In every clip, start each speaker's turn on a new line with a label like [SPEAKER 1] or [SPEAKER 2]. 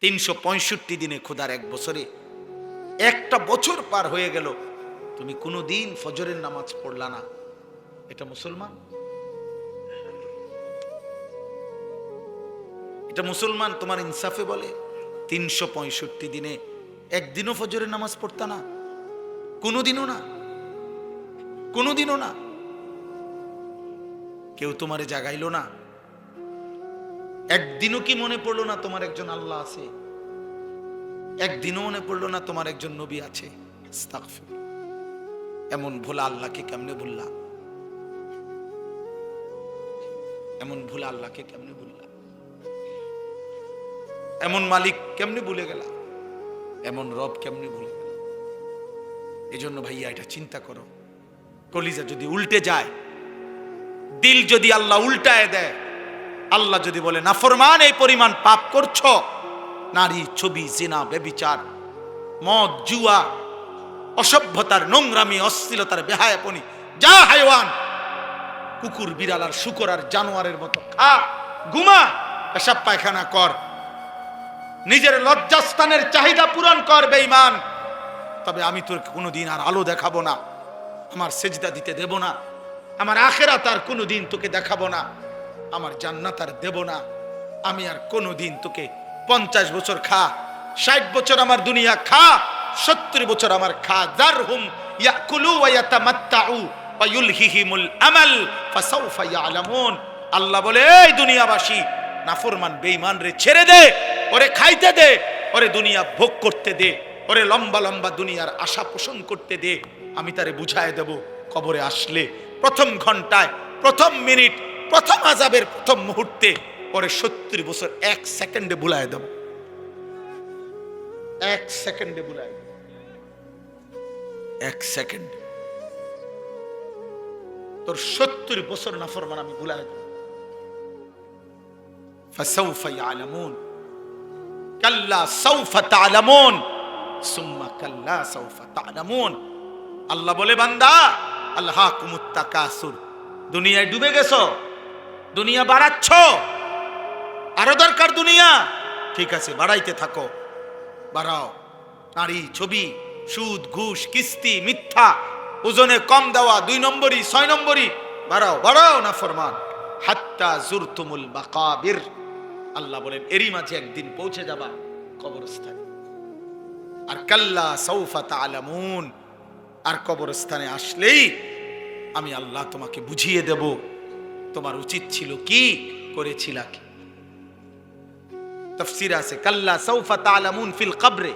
[SPEAKER 1] 365 দিনে খোদার এক বছরে একটা বছর পার হয়ে গেল, তুমি কোনোদিন ফজরের নামাজ পড়লা না। এটা মুসলমান? এটা মুসলমান তোমার ইনসাফে বলে? 365 দিনে একদিনও ফজরের নামাজ পড়তা না? কোনোদিনও না, কোনোদিনও না। কেউ তোমারে জাগাইলো না? একদিনও কি মনে পড়লো না তোমার একজন আল্লাহ আছে? একদিনও মনে পড়লো না তোমার একজন নবী আছে? আস্তাগফিরুল্লাহ। এমন ভোলা আল্লাহকে কেমনে ভুললা? এমন ভোলা আল্লাহকে কেমনে ভুললা? এমন মালিক কেমনে ভুলে গেলা? এমন রব কেমনে ভুলে গেলা? এজন্য ভাইয়া এটা চিন্তা করো, কলিজা যদি উল্টে যায়, দিল যদি আল্লাহ উল্টায় দেয়, আল্লাহ যদি বলে নাফরমান এই পরিমাণ পাপ করছো, নারী, ছবি, জিনা, ব্যভিচার, মদ, জুয়া, অসভ্যতার নোংরামি, অশ্লীলতার বেহায়াপনি, যা হাইওয়ান, কুকুর, বিড়াল আর শুকর আর জানোয়ারের মতো খা, ঘুমা, পেশাব পায়খানা কর, নিজের লজ্জাস্থানের চাহিদা পূরণ কর বেঈমান, তবে আমি তোর কোনোদিন আর আলো দেখাবো না, আমার সেজদা দিতে দেব না, আমার আখিরাত আর কোনোদিন তোকে দেখাবো না, আমার জান্নাত আর দেব না, আমি আর কোনোদিন তোকে 50 বছর খা, 60 বছর আমার দুনিয়া খা, 70 বছর আমার খা, যারহুম ইয়াকুলু ওয়া ইয়াতামাত্তাউ ওয়া ইউলহিহিমুল আমাল ফাসাউফা ইয়ালামুন। আল্লাহ বলে, এই দুনিয়াবাসী, নাফরমান বেঈমান রে ছেড়ে দে, ওরে খাইতে দে, ওরে দুনিয়া ভোগ করতে দে, ওরে লম্বা লম্বা দুনিয়ার আশা পোষণ করতে দে, আমি তারে বুঝায় দেব কবরে আসলে প্রথম ঘন্টায়, প্রথম মিনিট, প্রথম আযাবের প্রথম মুহূর্তে ওরে 70 বছর 1 সেকেন্ডে ভুলায় দেব, 1 সেকেন্ডে ভুলায়, 1 সেকেন্ড তোর 70 বছর নাফরমান আমি ভুলায় দেব। ফাসাউফা ইয়ালামুন কাল্লা সাউফা তা'লামুন সুম্মা কাল্লা সাউফা তা'লামুন। আল্লাহ বলে, বান্দা, আলহাকুমুত তাকাসুর, দুনিয়ায় ডুবে গেছো, দুনিয়া বাড়াচ্ছ, আরো দরকার দুনিয়া, ঠিক আছে বাড়াইতে থাকো, বাড়াও, নারী, ছবি, সুদ, ঘুষ, কিস্তি, মিথ্যা, ওজনে কম দেওয়া, 2 নম্বরই, 6 নম্বরই, বাড়াও বাড়াও না ফরমান, হাত্তা জুরতুমুল মাকাবির। আল্লাহ বলেন, এরই মাঝে একদিন পৌঁছে যাবা কবরস্থানে। আর কাল্লা সাউফা তা'লামুন, আর কবরস্থানে আসলেই আমি আল্লাহ তোমাকে বুঝিয়ে দেব তোমার উচিত ছিল কি, করেছিলা কি। তাফসীর আছে, কাল্লা সাউফা তা'লামুন ফিল কবরে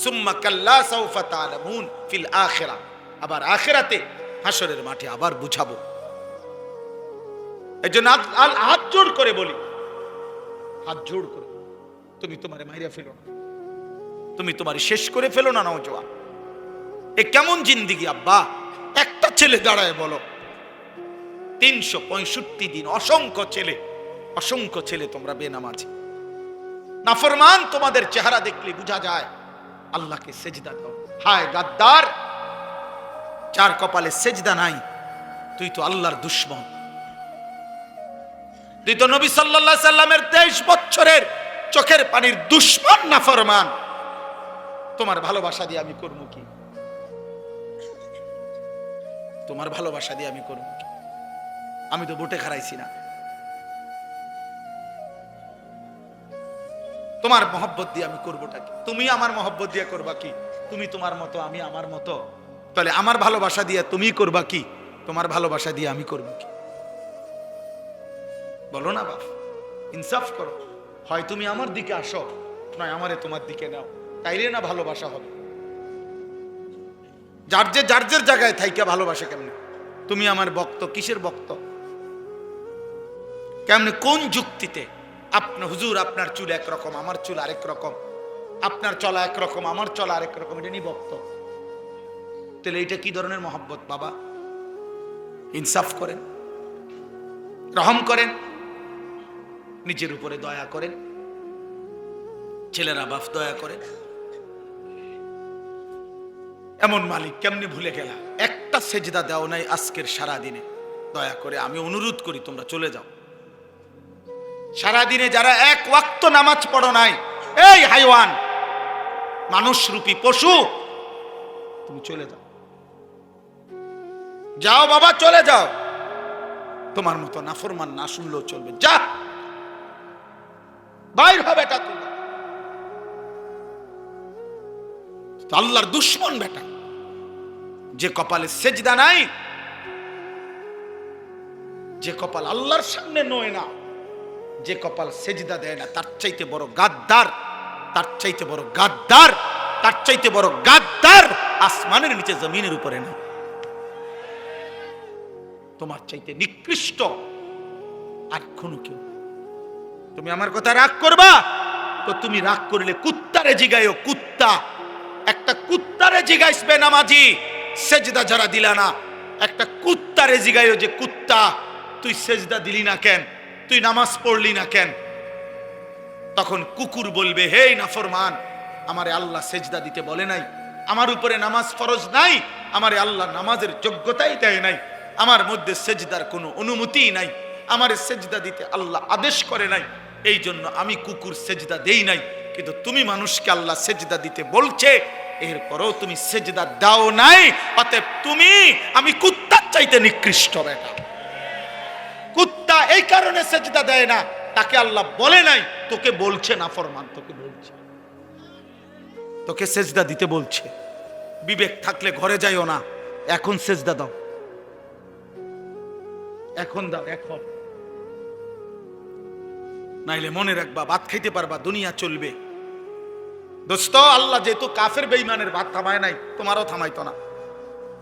[SPEAKER 1] সুম্মা কাল্লা সাউফা তা'লামুন ফিল আখিরাহ, আবার আখিরাতে হাসরের মাঠে আবার বুঝাবো। এজন্য হাত জোড় করে বলি, হাত জোড় করে, তুমি তোমারে মাইরা ফেলো না, তুমি তোমারে শেষ করে ফেলো না নওজোয়ান। এ কেমন জিন্দেগি আব্বা? একটা ছেলে দাঁড়ায় বলো, 365 দিন অসংখ্য ছেলে, অসংখ্য ছেলে তোমরা বেনামাজি, নাফরমান, তোমাদের চেহারা দেখলে বোঝা যায় আল্লাহকে সেজদা দাও। হায় গাদ্দার, যার কপালে সেজদা নাই, তুই তো আল্লাহর দুশমন, তুই তো নবী সাল্লাল্লাহু আলাইহি সাল্লামের 23 বছরের চোখের পানির দুশমন নাফরমান। তোমার ভালোবাসা দিয়ে আমি করব কি? তোমার ভালোবাসা দিয়ে আমি করব কি? আমি তো ভোটে হারাইছি না। তোমার মহব্বত দিয়ে আমি করবোটা কি? তুমি আমার মহব্বত দিয়ে করবা কি? তুমি তোমার মতো, আমি আমার মতো, তাহলে আমার ভালোবাসা দিয়ে তুমি করবা কি? তোমার ভালোবাসা দিয়ে আমি করব কি? বলো না বাপ, ইনসাফ করো, হয় তুমি আমার দিকে আসো, নয় আমারে তোমার দিকে নাও, তাইলে না ভালোবাসা হবে। যার যে জায়গায় থাইকা ভালোবাসা কেমনে? তুমি আমার ভক্ত, কিসের ভক্ত? কেমনে, কোন যুক্তিতে? আপনার হুজুর, আপনার চুল একরকম, আমার চুল আরেক রকম, আপনার চলা একরকম, আমার চলা আরেক রকম, এটা নিয়ে ভক্ত? তাহলে এটা কি ধরনের মহব্বত বাবা? ইনসাফ করেন, রহম করেন, নিজের উপরে দয়া করেন, ছেলেরা বাপ দয়া করেন। এমন মালিক কেমনে ভুলে গেলা? একটা সেজদা দাও নাই আজকের সারা দিনে, দয়া করে আমি অনুরোধ করি তোমরা চলে যাও। সারা দিনে যারা 1 ওয়াক্ত নামাজ পড়ো নাই, এই হাইওয়ান, মানুষ রূপী পশু, তুমি চলে যাও, যাও বাবা চলে যাও, তোমার মতো নাফরমান না শুনলেও চলবে, যা বাইর হবে এটা। তুই আল্লাহর দুশ্মন বেটা, যে কপালে সেজদা নাই, যে কপাল আল্লাহর সামনে নয় না, যে কপাল সেজদা দেয় না, তার চাইতে বড় গাদ্দার, তার চাইতে বড় গাদ্দার, তার চাইতে বড় গাদ্দার আসমানের নিচে জমিনের উপরে না। তোমার চাইতে নিকৃষ্ট আর কোনো কেউ। তুমি আমার কথা রাগ করবা তো তুমি রাগ করলে কুত্তারে জিগাইও, কুত্তা, একটা কুত্তারে জিগাইসবে নামাজি সেজদা যারা দিলা না, একটা কুত্তারে জিগাইও যে কুত্তা তুই সেজদা দিলি না কেন, তুই নামাজ পড়লি না কেন? তখন কুকুর বলবে, হে নাফরমান, আমারে আল্লাহ সেজদা দিতে বলে নাই, আমার উপরে নামাজ ফরজ নাই, আমারে আল্লাহ নামাজের যোগ্যতাই দেয় নাই, আমার মধ্যে সেজদার কোনো অনুমতিই নাই, আমারে সেজদা দিতে আল্লাহ আদেশ করে নাই, এই জন্য আমি কুকুর সেজদা দেই নাই। কিন্তু তুমি মানুষকে আল্লাহ সেজদা দিতে বলছে, এরপরও তুমি সেজদা দাও নাই, অতএব তুমি আমি কুত্তার চাইতে নিকৃষ্ট বেটা। কুত্তা এই কারণে সেজদা দেয় না, তাকে আল্লাহ বলে নাই, তোকে বলছে নাফরমান, তোকে বলছে, তোকে সেজদা দিতে বলছে। বিবেক থাকলে ঘরে যাইও না, এখন সেজদা দাও, এখন দাও, এখন, নাইলে মনে রাখবা ভাত খাইতে পারবা, দুনিয়া চলবে। দোস্ত, আল্লাহ যেহেতু কাফের বেঈমানের ভাত থামায় নাই, তোমারও থামাইতো না।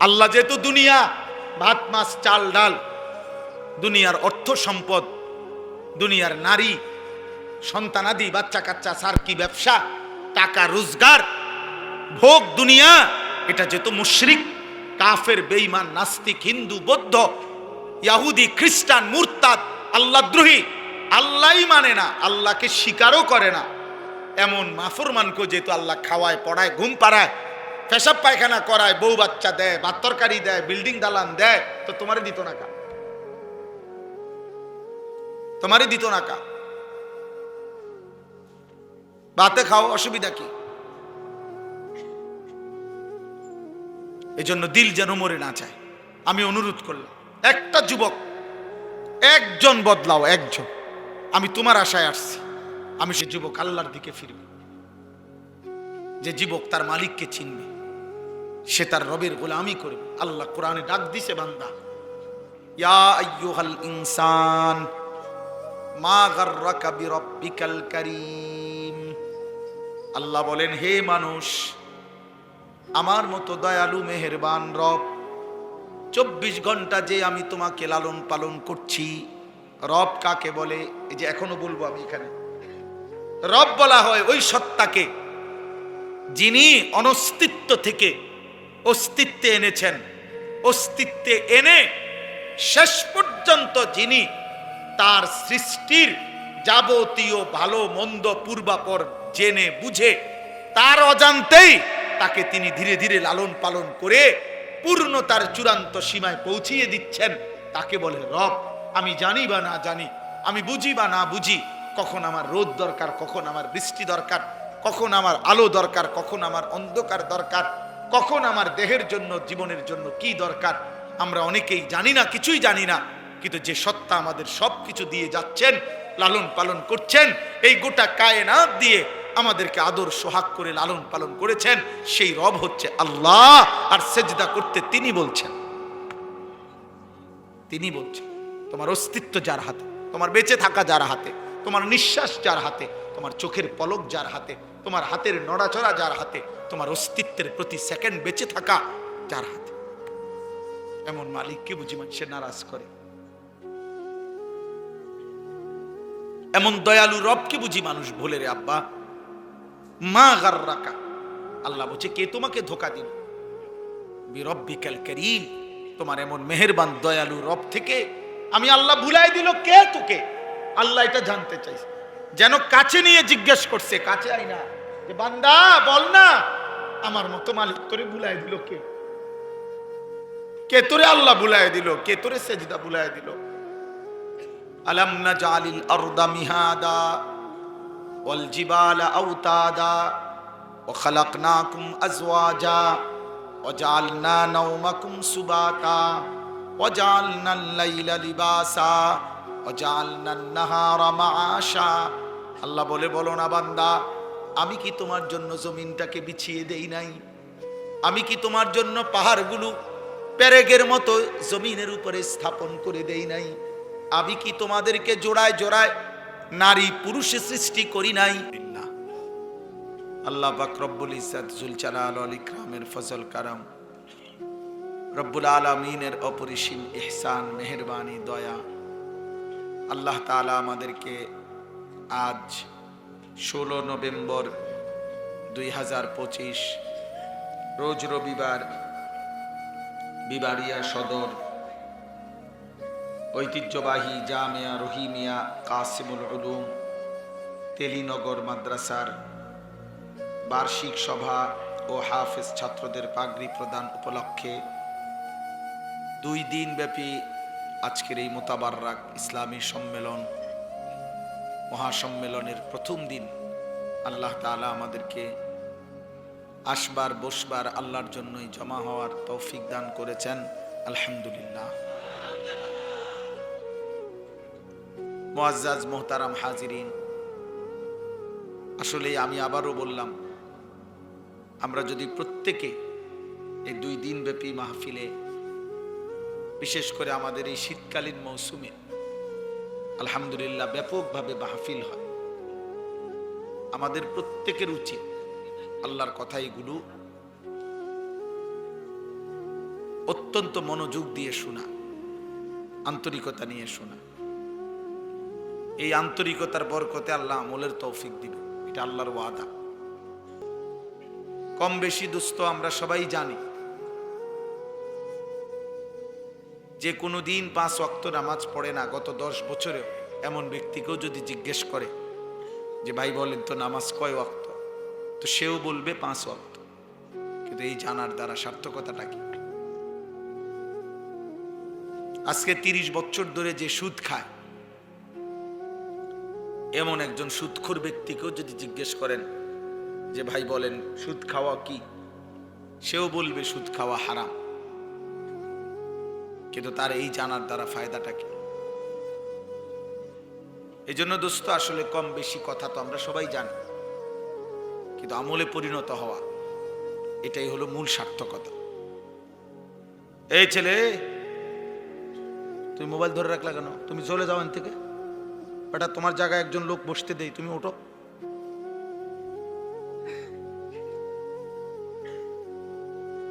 [SPEAKER 1] আল্লাহ যেহেতু দুনিয়া ভাত মাছ চাল ডাল, দুনিয়ার অর্থ সম্পদ, দুনিয়ার নারী সন্তানাদি বাচ্চা কাচ্চা সার্কি ব্যবসা, টাকা রোজগার, ভোগ দুনিয়া, এটা যেহেতু মুশরিক কাফের বেঈমান নাস্তিক হিন্দু বৌদ্ধ ইহুদি খ্রিস্টান মুরতাদ আল্লাহদ্রোহী, আল্লাহই মানে না, আল্লাহকে স্বীকারও করে না, এমন নাফরমানকে যেহেতু আল্লাহ খাওয়ায় পড়ায় ঘুম পাড়ায় পেশাব পায়খানা করায় বউ বাচ্চা দেয় ভাত তরকারি দেয় বিল্ডিং দালান দেয়, তো তোমারে দিত না কা? তোমারে দিত না কা? ভাতে খাও, অসুবিধা কি? এই জন্য দিল যেন মরে না চায়। আমি অনুরোধ করলাম, একটা যুবক, একজন বদলাও, একজন। আমি তোমার আশায় আসছি, আমি সে যুবক আল্লাহর দিকে ফিরবে, যে যুবক তার মালিককে চিনবে, সে তার রবের গোলামি করবে। আল্লাহ কোরআনে ডাক দিছে, বান্দা ইয়া আইয়ুহাল ইনসান মা গাররাকা বিরাব্বিকাল কারীম। আল্লাহ বলেন, হে মানুষ, আমার মতো দয়ালু মেহেরবান রব, 24 ঘন্টা যে আমি তোমাকে লালন পালন করছি। রব কাকে বলে? এই যে এখনো বলবো আমি, এখানে রব বলা হয় ওই সত্তাকে যিনি অনস্তিত্ব থেকে অস্তিত্বে এনেছেন, অস্তিত্বে এনে শেষ পর্যন্ত যিনি তার সৃষ্টির যাবতীয় ভালো মন্দ পূর্বাপর জেনে বুঝে তার অজান্তেই তাকে তিনি ধীরে ধীরে লালন পালন করে পূর্ণতার চূড়ান্ত সীমায় পৌঁছিয়ে দিচ্ছেন, তাকে বলে রব। আমি জানি বা না জানি, আমি বুঝি বা না বুঝি, কখন আমার রোদ দরকার, কখন আমার বৃষ্টি দরকার, কখন আমার আলো দরকার, কখন আমার অন্ধকার দরকার, কখন আমার দেহের জন্য জীবনের জন্য কি দরকার, আমরা অনেকেই জানি না, কিছুই জানি না। কিন্তু যে সত্তা আমাদের সব কিছু দিয়ে যাচ্ছেন, লালন পালন করছেন, এই গোটা কায়নাত দিয়ে আমাদেরকে আদর সোহাগ করে লালন পালন করেছেন, সেই রব হচ্ছে আল্লাহ। আর সেজদা করতে তিনি বলছেন, তিনি বলছেন। তোমার অস্তিত্ব যার হাতে, তোমার বেঁচে থাকা যার হাতে, তোমার নিঃশ্বাস যার হাতে, তোমার চোখের পলক যার হাতে, তোমার হাতের নড়াচড়া যার হাতে, তোমার অস্তিত্বের প্রতি সেকেন্ড বেঁচে থাকা যার হাতে, এমন মালিককে বুঝি মানুষের নারাজ করে? এমন দয়ালু রবকে বুঝি মানুষ ভোলে রে আব্বা? মা গাররাকা, আল্লাহ বলছে, কে তোমাকে ধোকা দিল? বিরব্বিকাল কারীম, তোমার এমন মেহেরবান দয়ালু রব থেকে আমি আল্লাহ ভুলাই দিল কে তোকে? আল্লাহ এটা জানতে চাইছে, যেন কাছে নিয়ে জিজ্ঞেস করছে, কাছে আই না, যে বান্দা বল না, আমার মতো মালিক তোরে ভুলাই দিল কে? কে তোরে আল্লাহ ভুলাই দিল? কে তোরে সেজদা ভুলাই দিল? আলাম নাজালিল আরদা মিহাদা, ওয়াল জিবালা আওতাদা ওয়া খালাকনাকুম আজওয়াজা ওয়া জাআলনা নাওমাকুম সুবাতা ওয়া জাআলনাল লাইলা লিবাসা ওয়া জাআলনান নাহারা মাআশা। আল্লাহ বলে, বলো না বান্দা, আমি কি তোমার জন্য জমিনটাকে বিছিয়ে দেই নাই? আমি কি তোমার জন্য পাহাড়গুলো পেরেকের মতো জমিনের উপরে স্থাপন করে দেই নাই? আমি কি তোমাদেরকে জোড়ায় জোড়ায় নারী পুরুষে সৃষ্টি করি নাই? আল্লাহ পাক রব্বুল ইজ্জত জুল জালাল ওয়াল ইকরামের ফজল কারাম, রব্বুল আলামিনের অপরিসীম ইহসান, মেহেরবানি, দয়া, আল্লাহ তাআলা আমাদেরকে আজ 16 নভেম্বর 2025 রোজ রবিবার বিবাড়িয়া সদর ঐতিহ্যবাহী জামিয়া রহিমিয়া কাসিমুল উলুম তেলিনগর মাদ্রাসার বার্ষিক সভা ও হাফেজ ছাত্রদের পাগড়ি প্রদান উপলক্ষে 2 দিন ব্যাপী আজকের এই মোতাবাররাক ইসলামী সম্মেলন, মহাসম্মেলনের প্রথম দিন আল্লাহ তাআলা আমাদেরকে আসবার বসবার আল্লাহর জন্যই জমা হওয়ার তৌফিক দান করেছেন, আলহামদুলিল্লাহ। মুআজ্জাজ মোহতারাম হাজিরিন, আসলে আমি আবারও বললাম, আমরা যদি প্রত্যেকে এই 2 দিন ব্যাপী মাহফিলে, বিশেষ করে আমাদের এই শীতকালীন মৌসুমে আলহামদুলিল্লাহ ব্যাপকভাবে মাহফিল হয়, আমাদের প্রত্যেকের উচিত আল্লাহর কথাইগুলো অত্যন্ত মনোযোগ দিয়ে শোনা, আন্তরিকতা নিয়ে শোনা। এই আন্তরিকতার বরকতে আল্লাহ আমলের তৌফিক দিবে, এটা আল্লাহর ওয়াদা। কম বেশি দোস্ত আমরা সবাই জানি যে কোনো দিন 5 ওয়াক্ত নামাজ পড়ে না, গত 10 বছরেও এমন ব্যক্তিকেও যদি জিজ্ঞেস করে যে ভাই বলেন তো নামাজ কয় ওয়াক্ত, তো সেও বলবে 5 ওয়াক্ত। কিন্তু এই জানার দ্বারা সার্থকতাটা কি? আজকে 30 বছর ধরে যে সুদ খায় এমন একজন সুদখোর ব্যক্তিকেও যদি জিজ্ঞেস করেন যে ভাই বলেন সুদ খাওয়া কি, সেও বলবে সুদ খাওয়া হারাম। কিন্তু তার এই জানার দ্বারা ফায়দাটা কি? এই জন্য দোস্ত, আসলে কম বেশি কথা তো আমরা সবাই জানি, কিন্তু আমলে পরিণত হওয়া এটাই হলো মূল সার্থকতা। এই ছেলে, তুমি মোবাইল ধরে রাখলা কেন? তুমি চলে যাও এখান থেকে, বেটা তোমার জায়গায় একজন লোক বসতে দেই, তুমি ওঠো।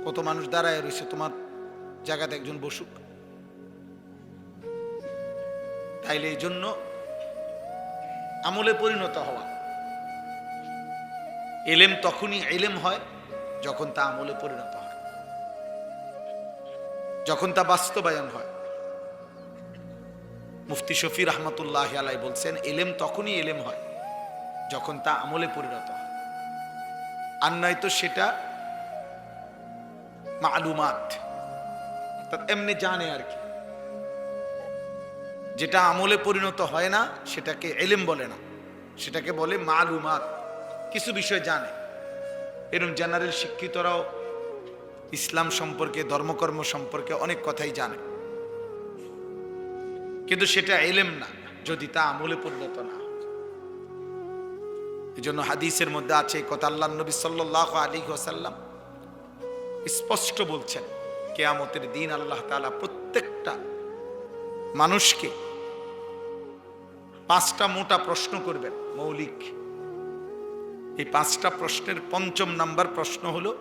[SPEAKER 1] কত মানুষ দাঁড়ায় রয়েছে, তোমার জায়গাতে একজন বসুক। তাইলে এই জন্য আমলে পরিণত হওয়া, এলেম তখনই এলেম হয় যখন তা আমলে পরিণত হয়, যখন তা বাস্তবায়ন হয়। মুফতি শফি রহমতুল্লাহ আলাই বলছেন, এলেম তখনই এলেম হয় যখন তা আমলে পরিণত হয়, আর নয়তো সেটা মালুমাত, অর্থাৎ এমনি জানে আর কি। যেটা আমলে পরিণত হয় না সেটাকে এলেম বলে না, সেটাকে বলে মালুমাত, কিছু বিষয় জানে। এরকম জেনারেল শিক্ষিতরাও ইসলাম সম্পর্কে, ধর্মকর্ম সম্পর্কে অনেক কথাই জানে, কিন্তু সেটা এলেম না যদি তা আমলে পরিণত না হয়। এই জন্য হাদিসের মধ্যে আছে এই কথা, আল্লাহর নবী সাল্লাল্লাহু আলাইহি ওয়াসাল্লাম স্পষ্ট বলছেন, কিয়ামতের দিন আল্লাহ তাআলা প্রত্যেকটা মানুষকে 5টা মোটা প্রশ্ন করবেন, মৌলিক। এই 5টা প্রশ্নের 5ম নাম্বার প্রশ্ন হলো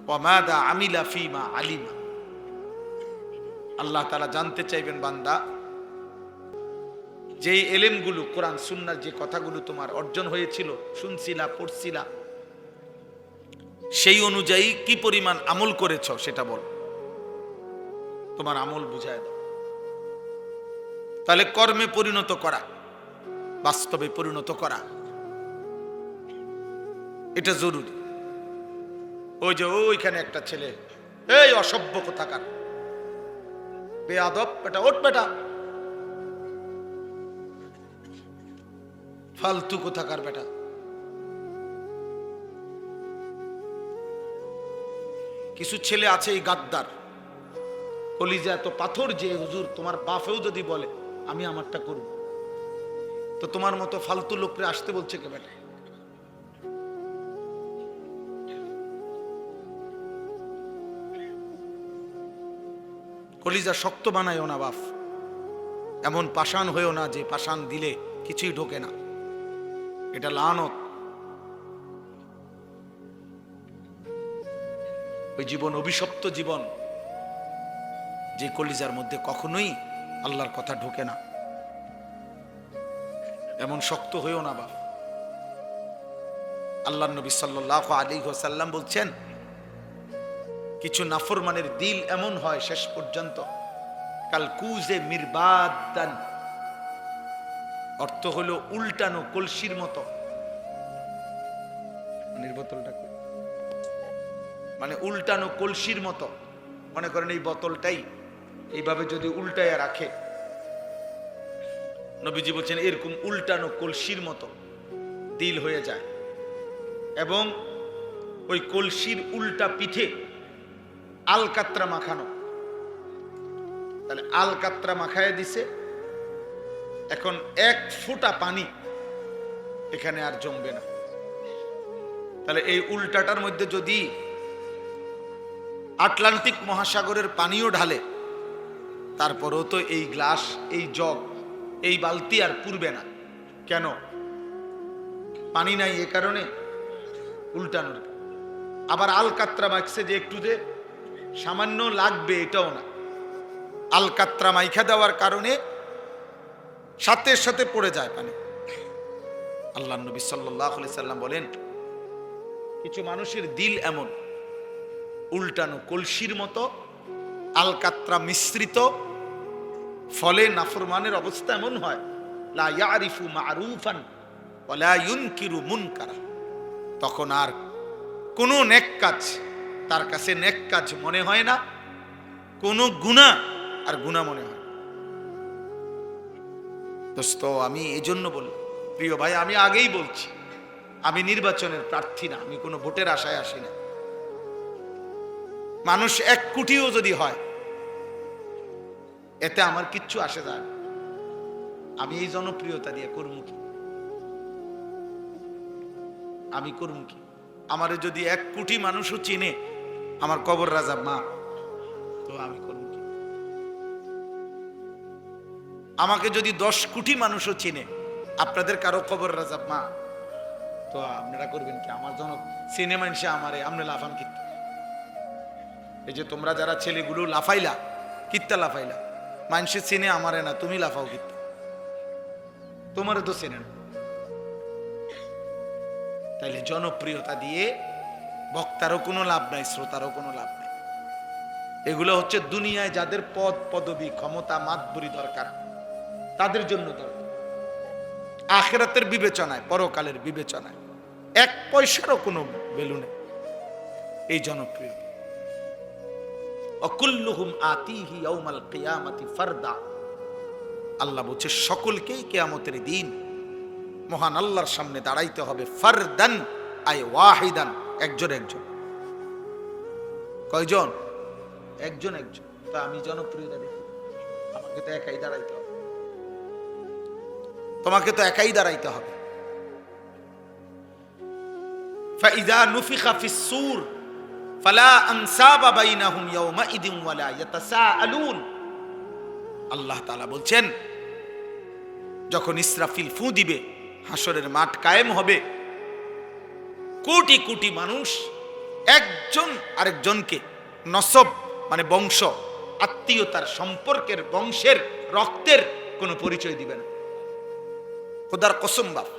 [SPEAKER 1] ওয়ামাদা আমিলা ফিমা আলিমা। আল্লাহ তাআলা জানতে চাইবেন, বান্দা যেই এলেমগুলো, কোরআন সুন্নাহর যে কথাগুলো তোমার অর্জন হয়েছিল, শুনছিলা, পড়ছিলা, সেই অনুযায়ী কি পরিমাণ আমল করেছ সেটা বল, তোমার আমল বুঝায় দাও। তাহলে কর্মে পরিণত করা, বাস্তবে পরিণত করা, এটা জরুরি। ওই যে ওইখানে একটা ছেলে, এই অসভ্য কোথাকার, বেয়াদব বেটা, ওঠ বেটা, ফালতু কোথাকার বেটা। কিছু ছেলে আছে এই গাদ্দার, কলিজা এত পাথর যে হুজুর তোমার বাপেও যদি বলে আমি আমারটা করব, তো তোমার মতো ফালতু লোকরে আসতে বলছে কে বেটা? কলিজা শক্ত বানায়ও না বাপ, এমন পাষাণ হয়েও না যে পাষাণ দিলে কিছুই ঢোকে না, এটা লানত। ওই জীবন অভিশপ্ত জীবন, যে কলিজার মধ্যে কখনোই আল্লাহর কথা ঢোকে না, এমন শক্ত হয়েও না বাপ। আল্লাহর নবী সাল্লাল্লাহু আলাইহি ওয়াসাল্লাম বলছেন, কিছু নাফরমানের দিল এমন হয় শেষ পর্যন্ত কাল কুজে মিরবাদান, অর্থ হলো উল্টানো কলসির মতো। মানে উল্টানো কলসির মতো। মনে করেন এই বোতলটাই এইভাবে যদি উল্টায়া রাখে, নবীজি বলছেন এরকম উল্টানো কলসির মতো দিল হয়ে যায়, এবং ওই কলসির উল্টা পিঠে আলকাত্রা মাখানো। তাহলে আলকাত্রা মাখায় দিছে, এখন এক ফোঁটা পানি এখানে আর জমবে না। তাহলে এই উল্টাটার মধ্যে যদি আটলান্টিক মহাসাগরের পানিও ঢালে, তারপরেও তো এই গ্লাস, এই জগ, এই বালতি আর পুরবে না। কেন? পানি নাই, এ কারণে উল্টানোর। আবার আলকাত্রা মাখছে যে একটু যে সামান্য লাগবে, এটাও না। আলকাত্রা মাইখা দেওয়ার কারণে সাথে সাথে পড়ে যায় পানি। আল্লাহর নবী সাল্লাল্লাহু আলাইহি সাল্লাম বলেন, কিছু মানুষের দিল এমন উল্টানো কলসির মতো, আলকাত্রা মিশ্রিত, ফলে নাফরমানের অবস্থা এমন হয়, লা ইয়ারিফু মারুফান ওয়া লা ইউনকিরু মুনকারা। তখন আর কোনো নেক কাজ তার কাছে নেক কাজ মনে হয় না, কোনো গুনাহ আর গুনাহ মনে হয়। দোস্ত, আমি এই জন্য বললাম, প্রিয় ভাই, আমি আগেই বলছি, আমি নির্বাচনের প্রার্থী না, আমি কোনো ভোটের আশায় আসি না। মানুষ 1 কোটিও যদি হয়, এতে আমার কিচ্ছু আসে যায় না। আমি এই জনপ্রিয়তা দিয়ে করব কি? আমি করব কি? আমারে যদি 1 কোটি মানুষও চিনে, আমার কবর রাজা মা, তো আমি করব কি? আমাকে যদি 10 কোটি মানুষও চিনে, আপনাদের কারো কবর রাজা মা, তো আপনারা করবেন কি? আমার জন্য চিনে মানুষে আমারে আমনে লাফান কিত্তা। এই যে তোমরা যারা ছেলেগুলো লাফাইলা, কিত্তা লাফাইলা, মানুষে চিনে আমারে না, তুমি লাফাও কিত্তা? তোমারে তো চেনে না। তাইলে জনপ্রিয়তা দিয়ে বক্তারও কোনো লাভ নাই, শ্রোতারও কোনো লাভ নাই। এগুলো হচ্ছে দুনিয়ায় যাদের পদ পদবি ক্ষমতা মাতবরি দরকার, তাদের জন্য দরকার। আখিরাতের বিবেচনায়, পরকালের বিবেচনায় 1 পয়সারও কোনো ভ্যালু নেই এই জনপ্রিয়। অকুল্লুহুম আতিহি ইয়াউমাল কিয়ামাতি ফারদা। আল্লাহ বলছে সকলকেই কিয়ামতের দিন মহান আল্লাহর সামনে দাঁড়াইতে হবে, ফারদান আই ওয়াহিদান, একজন একজন। কয়জন? একজন একজন। তো আমি জনপ্রিয়তা দেখি, আমাকে তো একাই দাঁড়াইতে হবে, তোমাকে তো একাই দাঁড়াইতে হবে। ফাইযা নুফিখা ফিস-সূর ফালা আনসাবা বাইনাহুম ইয়াওমাইদিন ওয়ালা ইয়াতাসাআলুন। আল্লাহ তাআলা বলছেন, যখন ইসরাফিল ফু দিবে, হাসরের মাঠ কায়েম হবে, কোটি কোটি মানুষ একজন আরেকজনকে নসব মানে বংশ, আত্মীয়তার, সম্পর্কের, বংশের, রক্তের কোনো পরিচয় দিবে না। খোদার কসম বাপ,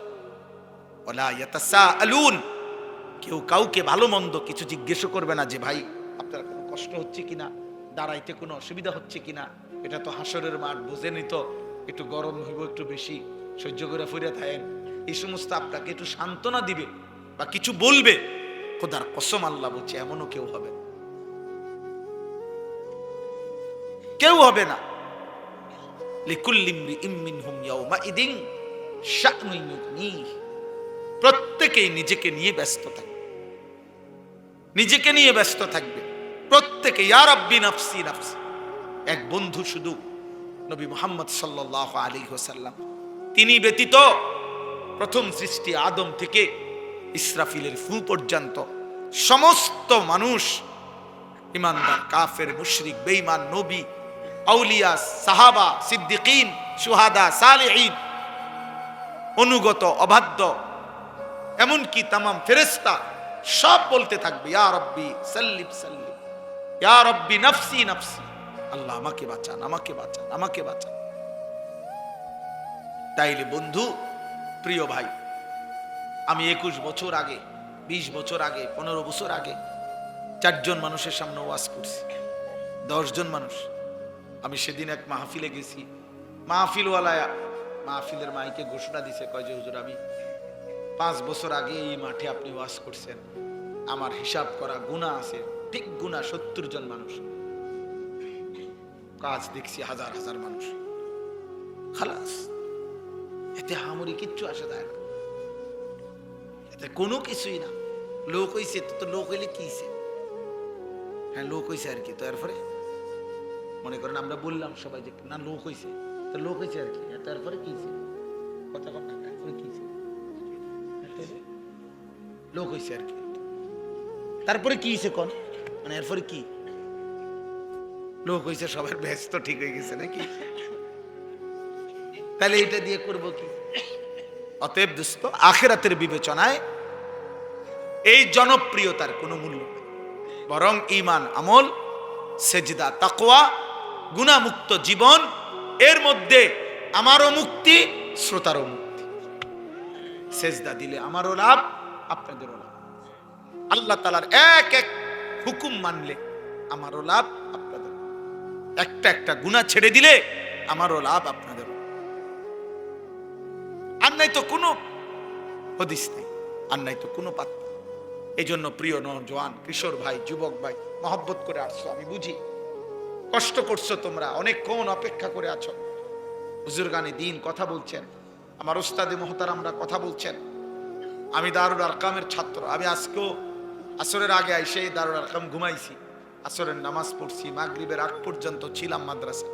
[SPEAKER 1] ওয়ালা ইয়াতাসাআলুন, কেউ কাউকে ভালো মন্দ কিছু জিজ্ঞেস করবে না যে ভাই আপনার কোনো কষ্ট হচ্ছে কিনা, দাঁড়াইতে কোনো অসুবিধা হচ্ছে কিনা। এটা তো হাসরের মাঠ, বুঝেনি তো, একটু গরম হইব, একটু বেশি সহ্য করে ফিরে থাকেন, এই সমস্ত আপনাকে একটু সান্ত্বনা দিবে বা কিছু বলবে। খোদার কসম আল্লাহ বলছে এমনও কেউ হবে না, কেউ হবে না। লিকুল্লি ইমরিইম মিনহুম ইয়াওমাইদিন শা'নুন ইউগনিহ। প্রত্যেকেই নিজেকে নিয়ে ব্যস্ত থাকবে, নিজেকে নিয়ে ব্যস্ত থাকবে প্রত্যেকে। ইয়া রাব্বি নাফসি নাফসি। এক বন্ধু শুধু নবী মুহাম্মদ সাল্লাল্লাহু আলাইহি ওয়াসাল্লাম, তিনি ব্যতীত প্রথম সৃষ্টি আদম থেকে ইসরাফিলের ফু পর্যন্ত সমস্ত মানুষ, ইমানদার, কাফের, মুশরিক, বেঈমান, নবী, আউলিয়া, সাহাবা, সিদ্দিকিন, শুহাদা, সালেহিন, অনুগত, অবাধ্য, এমনকি তামাম ফেরেশতা সব বলতে থাকবে ইয়া রব্বি সাল্লিম সাল্লিম, ইয়া রব্বি নাফসি নাফসি। আল্লাহ আমাকে বাঁচান, আমাকে বাঁচান, আমাকে বাঁচান। তাইলে বন্ধু, প্রিয় ভাই, আমি 21 বছর আগে, 20 বছর আগে, 15 বছর আগে 4 জন মানুষের সামনে ওয়াজ করছি, 10 জন মানুষ। আমি সেদিন এক মাহফিলে গেছি, মাহফিলওয়ালা মাহফিলের মাইকে ঘোষণা দিছে, কয় যে হুজুর আমি 5 বছর আগে এই মাঠে আপনি ওয়াজ করছেন, আমার হিসাব করা গুনাহ আছে, ঠিক গুনাহ 70 জন মানুষ, কাজ দেখছি হাজার হাজার মানুষ। খালাস, এতে হামরি কিচ্ছু আসে যায় না, এতে কোনো কিছুই না। লোক হইছে তো লোক হইলে কি হইছে? হ্যাঁ লোক হইছে আর কি। তো এরপরে মনে করেন আমরা বললাম সবাই যে না লোক হইছে, তো লোক হইছে আর কি, তারপরে কি হইছে? কথা কথা এরপরে কি হইছে? লোক হইছে আর কি, তারপরে কি হইছে কোন? মানে এরপরে কি? লোক হইছে, সবার ব্যস্ত ঠিক হয়ে গেছে নাকি? তাহলে এটা দিয়ে করব কি? অতএব দোস্ত, আখিরাতের বিবেচনায় এই জনপ্রিয়তার কোনো মূল্য নেই, বরং ঈমান, আমল, সেজদা, তাকওয়া, গুনাহমুক্ত জীবন, এর মধ্যে আমারও মুক্তি, শ্রোতারও মুক্তি। সেজদা দিলে আমারও লাভ, আপনাদেরও লাভ। আল্লাহ তাআলার এক এক হুকুম মানলে আমারও লাভ, আপনাদের। একটা একটা গুনাহ ছেড়ে দিলে আমারও লাভ, আপনাদেরও। আর নাই তো কোনো হদিস নেই, আর নাই তো কোনো পাত্র। এই জন্য প্রিয় নওজোয়ান, কিশোর ভাই, যুবক ভাই, মহব্বত করে আসছো, আমি বুঝি কষ্ট করছো, তোমরা অনেকক্ষণ অপেক্ষা করে আছো। বুজুর্গানে দিন কথা বলছেন, আমার উস্তাদে মুহতারামরা কথা বলছেন। আমি দারুল আরকামের ছাত্র, আমি আজকেও আসরের আগে আইসে দারুল আরকাম ঘুমাইছি, আসরের নামাজ পড়ছি, মাগরিবের আগ পর্যন্ত ছিলাম মাদ্রাসা,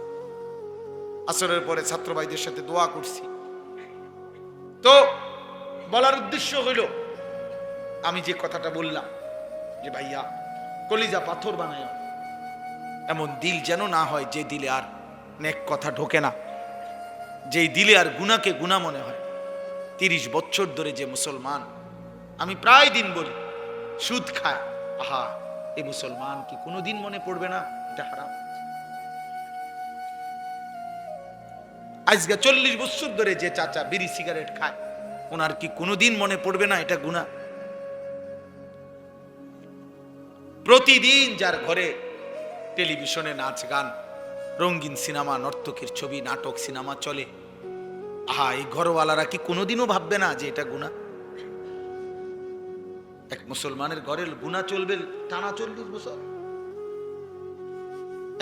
[SPEAKER 1] আসরের পরে ছাত্র ভাইদের সাথে দোয়া করছি। তো বলার উদ্দেশ্য হইল, আমি যে কথাটা বললাম যে ভাইয়া কলিজা পাথর বানায়, এমন দিল যেন না হয় যে দিলে আর নেক কথা ঢোকে না, যেই দিলে আর গুনাহকে গুনাহ মনে হয়। 30 বছর ধরে যে মুসলমান, আমি প্রায় দিন বলি, সুদ খায়, আহা এই মুসলমান কি কোনোদিন মনে পড়বে না এটা হারাম? আজকে 40 বছর ধরে যে চাচা বিড়ি সিগারেট খায়, ওনার কি কোনোদিন মনে পড়বে না এটা গুনাহ? প্রতিদিন যার ঘরে টেলিভিশনে নাচ গান, রঙিন সিনেমা, নর্তকীর ছবি, নাটক, সিনেমা চলে, আহা এই ঘরওয়ালারা কি কোনোদিনও ভাববে না যে এটা গুনাহ? এক মুসলমানের ঘরে গুনাহ চলবে টানা 40 বছর,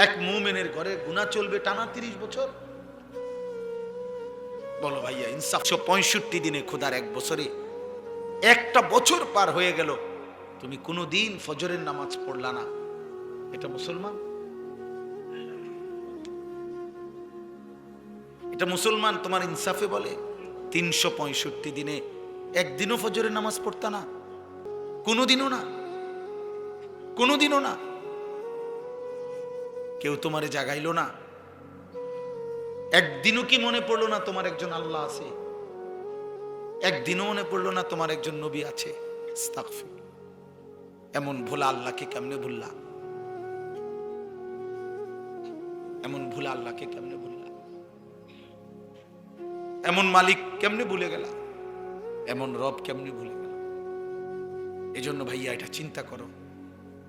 [SPEAKER 1] এক মুমিনের ঘরে গুনাহ চলবে টানা 30 বছর। বলো ভাইয়া ইনসাফ। 65 দিনে খোদার এক বছরে একটা বছর পার হয়ে গেল, তুমি কোনোদিন ফজরের নামাজ পড়লা না, এটা মুসলমান? এটা মুসলমান তোমার ইনসাফে বলে? 365 দিনে একদিনও ফজরের নামাজ পড়তা না, কোনোদিনও না, কোনোদিনও না। কেউ তোমারে জাগাইলো না, একদিনও কি মনে পড়লো না তোমার একজন আল্লাহ আছে? একদিনও মনে পড়লো না তোমার একজন নবী আছে? আস্তাগফির। এমন ভোলা আল্লাহকে কেমনে ভুললা? এমন ভোলা আল্লাহকে কেমনে ভুললা? এমন মালিক কেমনে ভুলে গেলা? এমন রব কেমনে ভুলে গেলা? এজন্য ভাইয়া এটা চিন্তা করো,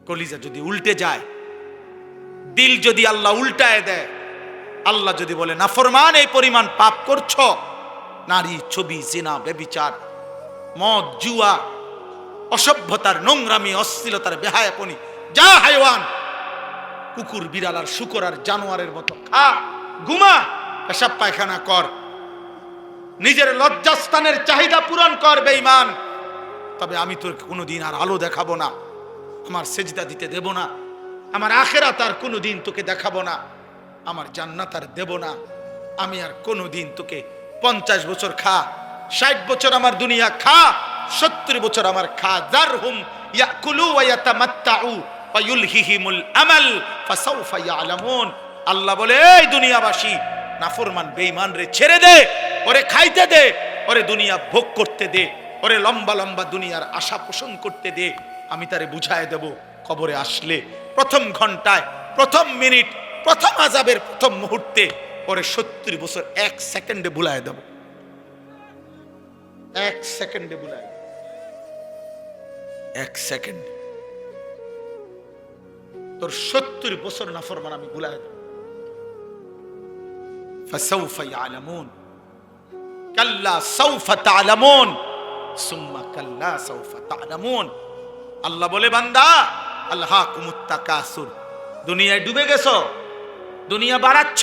[SPEAKER 1] কলিজা যদি উল্টে যায়, দিল যদি আল্লাহ উল্টায় দেয়, আল্লাহ যদি বলে নাফরমান এই পরিমাণ পাপ করছো, নারী, ছবি, জিনা, ব্যভিচার, মদ, জুয়া, অসভ্যতার নোংরামি, অশ্লীলতার বেহায়াপনি, যা হাইওয়ান, কুকুর, বিড়াল আর শুকর আর জানোয়ারের মতো খা, ঘুমা, পেশাব পায়খানা কর, নিজের লজ্জাস্থানের চাহিদা পূরণ কর বেঈমান। তবে আমি তোর কোনোদিন আর আলো দেখাবো না, আমার সেজদা দিতে দেব না, আমার আখিরাত আর কোনোদিন তোকে দেখাবো না, আমার জান্নাত আর দেব না। আমি আর কোনোদিন তোকে 50 বছর খা, 60 বছর আমার দুনিয়া খা, 70 বছর আমার খা। যারহুম ইয়াকুলু ওয়া ইয়াতামাত্তাউ ওয়া ইউলহিহিমুল আমাল ফাসাউফা ইয়ালামুন। আল্লাহ বলে, এই দুনিয়াবাসী, নাফরমান বেঈমান রে ছেড়ে দে, ওরে খাইতে দে, ওরে দুনিয়া ভোগ করতে দে, ওরে লম্বা লম্বা দুনিয়ার আশা পোষণ করতে দে। আমি তারে বুঝায় দেব, কবরে আসলে প্রথম ঘন্টায়, প্রথম মিনিট, প্রথম আযাবের প্রথম মুহূর্তে ওরে 70 বছর 1 সেকেন্ডে ভুলায় দেব। 1 সেকেন্ডে ভুলায়, 1 সেকেন্ড তোর 70 বছর নাফরমান আমি ভুলায় দেব। ফাসাউফা ইয়ালামুন কাল্লা সাউফা তা'লামুন সুম্মা কাল্লা সাউফা তা'লামুন। আল্লাহ বলে, বান্দা, আলহাকুমুত তাকাসুর, দুনিয়ায় ডুবে গেছো, দুনিয়া বাড়াচ্ছ,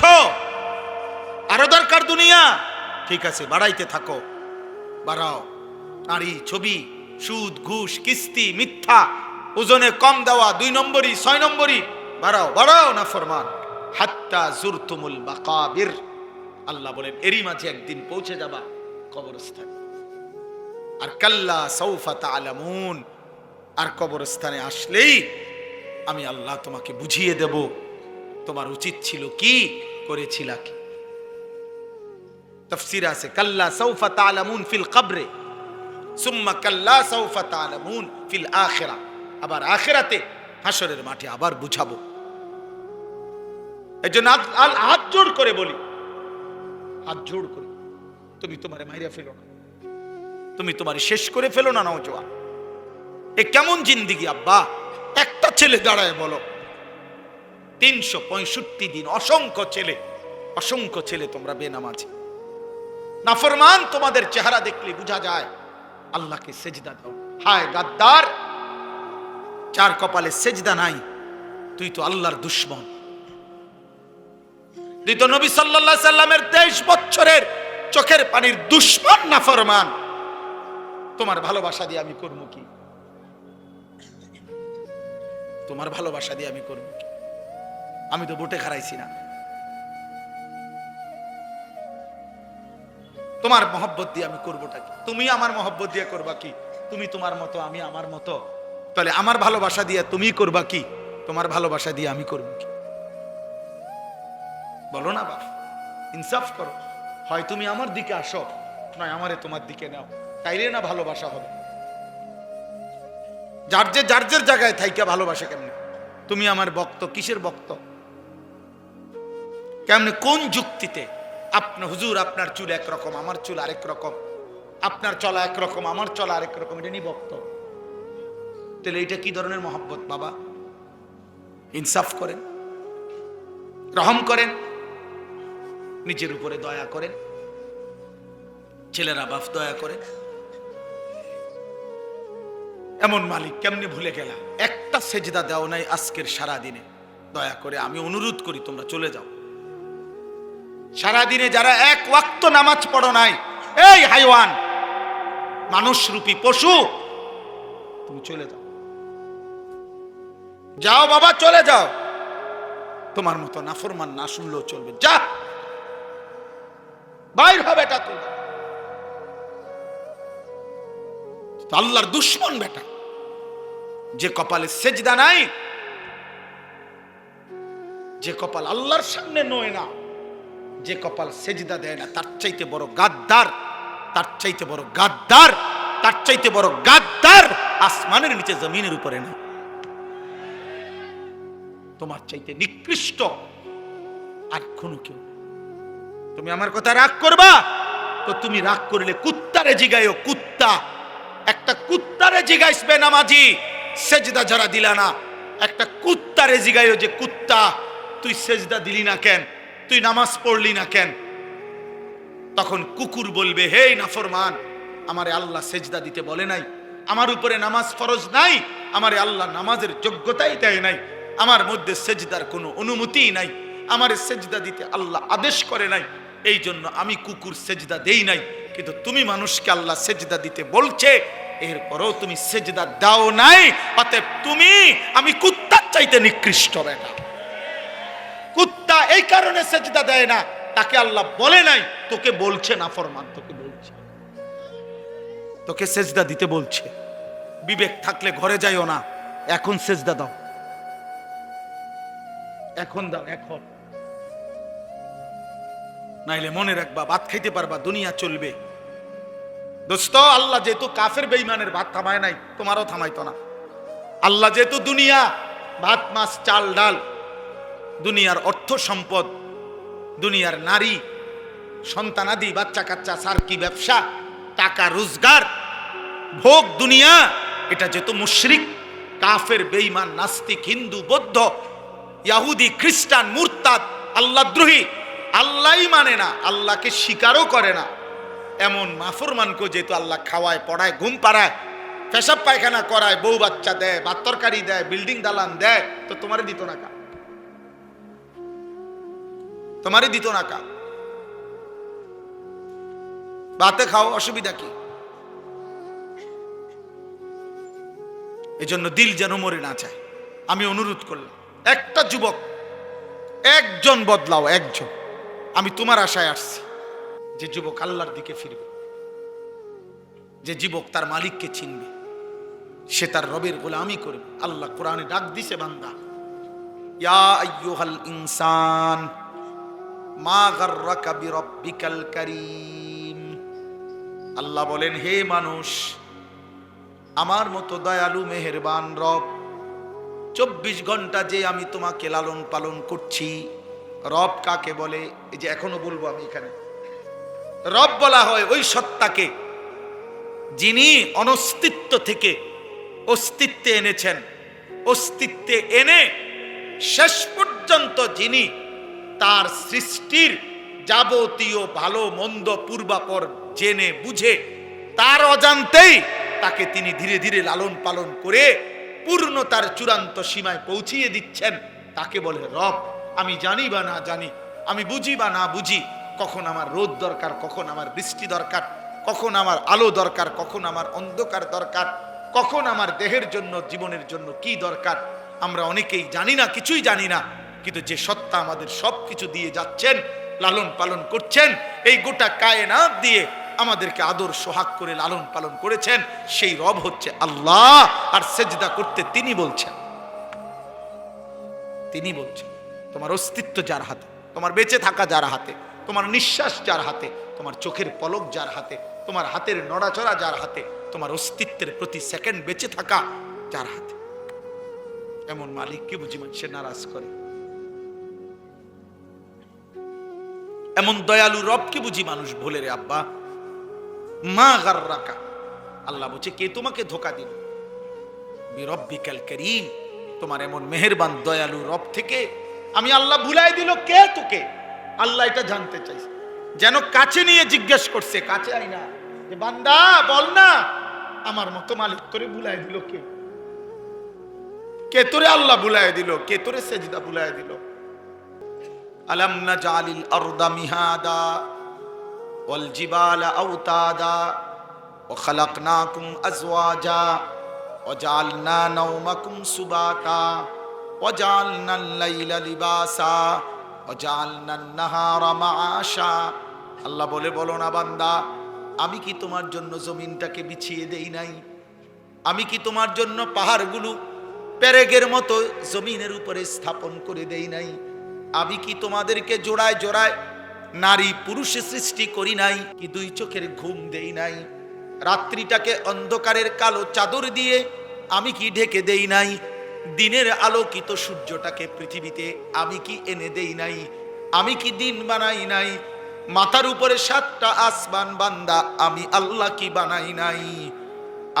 [SPEAKER 1] আরো দরকার দুনিয়া, ঠিক আছে বাড়াইতে থাকো, বাড়াও। নারী, ছবি, সুদ, ঘুষ, কিস্তি, মিথ্যা, ওজনে কম দেওয়া, 2 নম্বরই, 6 নম্বরই, বাড়াও বাড়াও না ফরমান। হাত্তা জুরতুমুল মাকাবির, আল্লাহ বলেন এরই মাঝে একদিন পৌঁছে যাবা কবরস্থানে। আর কাল্লা সাউফা তা'লামুন, আর কবরস্থানে আসলেই আমি আল্লাহ তোমাকে বুঝিয়ে দেব তোমার উচিত ছিল কি, করেছিলা কি। তাফসীর আছে কাল্লা সাউফা তা'লামুন ফিল কবরে সুম্মা কাল্লা সাউফা তা'লামুন ফিল আখিরা, আবার আখিরাতে হাসরের মাঠে আবার বুঝাবো। এজন্য হাত জোড় করে বলি, হাত জোড় করে, তুমি তোমারে মাইরা ফেলো না, তুমি তোমারে শেষ করে ফেলো না নওজোয়ান। এ কেমন জিন্দেগি আব্বা? একটা ছেলে দাঁড়ায় বলো, 365 দিন অসংখ্য ছেলে তোমরা বেনামাজি, নাফরমান। তোমাদের চেহারা দেখলে বোঝা যায় আল্লাহকে সেজদা দাও। হায় গাদ্দার, যার কপালে সেজদা নাই, তুই তো আল্লাহর দুশমন, তুই তো নবী সাল্লাল্লাহু আলাইহি সাল্লামের 23 বছরের চোখের পানির দুশমন নাফরমান। তোমার ভালোবাসা দিয়ে আমি করব কি? তোমার ভালোবাসা দিয়ে আমি করব কি? আমি তো বুটে খারাইছি না। তোমার মহব্বত দিয়ে আমি করবোটা কি? তুমি আমার মহব্বত দিয়ে করবা কি? তুমি তোমার মতো, আমি আমার মতো, তাহলে আমার ভালোবাসা দিয়ে তুমি করবা কি? তোমার ভালোবাসা দিয়ে আমি করব কি? বলো না বাপ, ইনসাফ করো। হয় তুমি আমার দিকে আসো, নয় আমারে তোমার দিকে নাও, তাইলে না ভালোবাসা হবে। যার যে জায়গায় থাইকা ভালোবাসা কেমনে? তুমি আমার ভক্ত, কিসের ভক্ত? কেমনে, কোন যুক্তিতে? আপনার হুজুর, আপনার চুল একরকম, আমার চুল আরেক রকম, আপনার চলা একরকম, আমার চলা আরেক রকম, এটা নিয়ে ভক্ত? তাহলে এটা কি ধরনের মহব্বত বাবা? ইনসাফ করেন, রহম করেন, নিজের উপরে দয়া করেন, ছেলেরা বাপ দয়া করেন। এমন মালিক কেমনে ভুলে গেলা? একটা সেজদা দাও নাই আজকের সারা দিনে, দয়া করে আমি অনুরোধ করি তোমরা চলে যাও। সারা দিনে যারা 1 ওয়াক্ত নামাজ পড়ো নাই, এই হাইওয়ান, মানুষ রূপী পশু, তুমি চলে যাও, যাও বাবা, চলে যাও। তোমার মতো নাফরমান না শুনলেও চলবে, যা বাইর হবে। এটা তুই আল্লাহর দুশমন বেটা। যে কপালে সেজদা নাই, যে কপাল আল্লাহর সামনে নয় না, যে কপাল সেজদা দেয় না, তার চাইতে বড় গাদ্দার, তার চাইতে বড় গাদ্দার, তার চাইতে বড় গাদ্দার আসমানের নিচে জমিনের উপরে না। তোমার চাইতে নিকৃষ্ট আর কোনো কেউ। তুমি আমার কথা রাগ করবা তো তুমি রাগ করলে কুত্তারে জিগাইও, কুত্তা, একটা কুত্তারে জিগাইসবে নামাজি, সেজদা যারা দিলা না, একটা কুত্তারে জিগাইও যে কুত্তা তুই সেজদা দিলি না কেন, তুই নামাজ পড়লি না কেন? তখন কুকুর বলবে, হে নাফরমান, আমারে আল্লাহ সেজদা দিতে বলে নাই, আমার উপরে নামাজ ফরজ নাই, আমারে আল্লাহ নামাজের যোগ্যতাই দেয় নাই, আমার মধ্যে সেজদার কোনো অনুমতিই নাই, আমারে সেজদা দিতে আল্লাহ আদেশ করে নাই, এই জন্য আমি কুকুর সেজদা দেই নাই। কিন্তু তুমি মানুষকে আল্লাহ সেজদা দিতে বলছে, এরপরও তুমি সেজদা দাও নাই। অতএব তুমি, আমি কুত্তার চাইতে নিকৃষ্ট বেটা। কুত্তা এই কারণে সেজদা দেয় না, তাকে আল্লাহ বলে নাই, তোকে বলছে নাফরমান, তোকে বলছে, তোকে সেজদা দিতে বলছে। বিবেক থাকলে ঘরে যাইও না, এখন সেজদা দাও, এখন দাও, এখন। নাইলে মনে রাখবা, ভাত খাইতে পারবা, দুনিয়া চলবে। দোস্ত, আল্লাহ যেহেতু কাফের বেঈমানের ভাত থামায় নাই, তোমারও থামাইতো না। আল্লাহ যেহেতু দুনিয়া, ভাত মাছ চাল ডাল, দুনিয়ার অর্থ সম্পদ, দুনিয়ার নারী সন্তানাদি, বাচ্চা কাচ্চা, সার্কি ব্যবসা, টাকা রোজগার, ভোগ দুনিয়া, এটা যেহেতু মুশরিক, কাফের, বেঈমান, নাস্তিক, হিন্দু, বৌদ্ধ, ইহুদি, খ্রিস্টান, মুরতাদ, আল্লাহদ্রোহী, আল্লাহই মানে না, আল্লাহকে স্বীকারও করে না, এমন নাফরমানকে যেহেতু আল্লাহ খাওয়ায়, পড়ায়, ঘুম পাড়ায়, পেশাব পায়খানা করায়, বউ বাচ্চা দেয়, ভাত তরকারি দেয়, বিল্ডিং দালান দেয়, তো তোমারে দিত না কা? তোমারে দিত না কা? ভাতে খাও, অসুবিধা কি? এজন্য দিল যেন মরে না চায়। আমি অনুরোধ করলাম, একটা যুবক, একজন বদলাও, একজন। আমি তোমার আশায় আসছি, যে যুবক আল্লাহর দিকে ফিরবে, যে যুবক তার মালিককে চিনবে, সে তার রবের গোলামি করবে। আল্লাহ কোরআনে ডাক দিছে, বান্দা, ইয়া আইয়ুহাল ইনসান মা গাররাকা বিরাব্বিকাল কারীম। আল্লাহ বলেন, হে মানুষ, আমার মতো দয়ালু মেহেরবান রব, 24 ঘন্টা যে আমি তোমাকে লালন পালন করছি। রব কাকে বলে? এই যে এখনো বলবো আমি এখানে, রব বলা হয় ওই সত্তাকে যিনি অনস্তিত্ব থেকে অস্তিত্বে এনেছেন, অস্তিত্বে এনে শেষ পর্যন্ত যিনি তার সৃষ্টির যাবতীয় ভালো মন্দ পূর্বাপর জেনে বুঝে তার অজান্তেই তাকে তিনি ধীরে ধীরে লালন পালন করে পূর্ণ তার চূড়ান্ত সীমায় পৌঁছিয়ে দিচ্ছেন, তাকে বলে রব। আমি জানি বা না জানি, আমি বুঝি বা না বুঝি, কখন আমার রোদ দরকার, কখন আমার বৃষ্টি দরকার, কখন আমার আলো দরকার, কখন আমার অন্ধকার দরকার, কখন আমার দেহের জন্য, জীবনের জন্য কি দরকার, আমরা অনেকেই জানি না, কিছুই জানি না। কিন্তু যে সত্তা আমাদের সব কিছু দিয়ে যাচ্ছেন, লালন পালন করছেন, এই গোটা কায়নাত দিয়ে আমাদেরকে আদর সোহাগ করে লালন পালন করেছেন, সেই রব হচ্ছে আল্লাহ। আর সেজদা করতে তিনি বলছেন, তিনি বলছেন। তোমার অস্তিত্ব যার হাতে, তোমার বেঁচে থাকা যার হাতে, তোমার নিঃশ্বাস যার হাতে, তোমার চোখের পলক যার হাতে, তোমার হাতের নড়াচড়া যার হাতে, তোমার অস্তিত্বের প্রতি সেকেন্ড বেঁচে থাকা যার হাতে, এমন মালিককে বুঝি মানুষের নারাজ করে? এমন দয়ালু রবকে বুঝি মানুষ ভোলে রে আব্বা? মা গাররাকা, আল্লাহ বলছে, কে তোমাকে ধোকা দিল? বিরব্বিকাল কারীম, তোমার এমন মেহেরবান দয়ালু রব থেকে আমি আল্লাহ ভুলাই দিল কে তোকে? আল্লাহ এটা জানতে চাইছে, যেন কাছে নিয়ে জিজ্ঞেস করছে, কাছে আই না, যে বান্দা বল না, আমার মতো মালিক তোরে ভুলাই দিল কে? কে তোরে আল্লাহ ভুলাই দিল? কে তোরে সেজদা ভুলাই দিল? আলাম নাজালিল আরদা মিহাদা ওয়াল জিবালা আওতাদা ওয়া খালাকনাকুম আজওয়াজা ওয়া জাআলনা নাওমাকুম সুবাতা ওয়া জাআলনাল লাইলা লিবাসা ওয়া জাআলনান নাহারা মাআশা। আল্লাহ বলে, বলো না বান্দা, আমি কি তোমার জন্য জমিনটাকে বিছিয়ে দেই নাই? আমি কি তোমার জন্য পাহাড়গুলো পেরেকের মতো জমিনের উপরে স্থাপন করে দেই নাই? আমি কি তোমাদেরকে জোড়ায় জোড়ায় নারী পুরুষে সৃষ্টি করি নাই? কি দুই চোখের ঘুম দেই নাই? রাত্রিটাকে অন্ধকারের কালো চাদর দিয়ে আমি কি ঢেকে দেই নাই? দিনের আলোকিত সূর্যটাকে পৃথিবীতে আমি কি এনে দেই নাই? আমি কি দিন বানাই নাই? মাথার উপরে 7টা আসমান বান্দা আমি আল্লাহ কি বানাই নাই?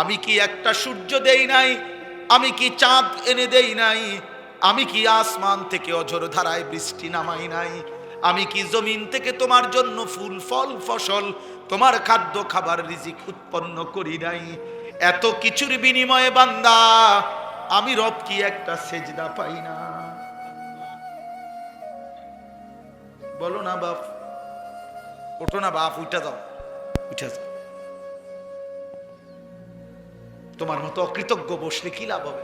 [SPEAKER 1] আমি কি একটা সূর্য দেই নাই? আমি কি চাঁদ এনে দেই নাই? আমি কি আসমান থেকে অঝোর ধারায় বৃষ্টি নামাই নাই? আমি কি জমিন থেকে তোমার জন্য ফুল ফল ফসল, তোমার খাদ্য খাবার রিজিক উৎপন্ন করি নাই? এত কিছুর বিনিময়ে বান্দা আমি রব কি একটা সেজদা পাই না? বলো না বাপ, ওঠো না বাপ, উঠা দাও, উঠে যাও। তোমার মতো অকৃতজ্ঞ বসলে কি লাভ হবে?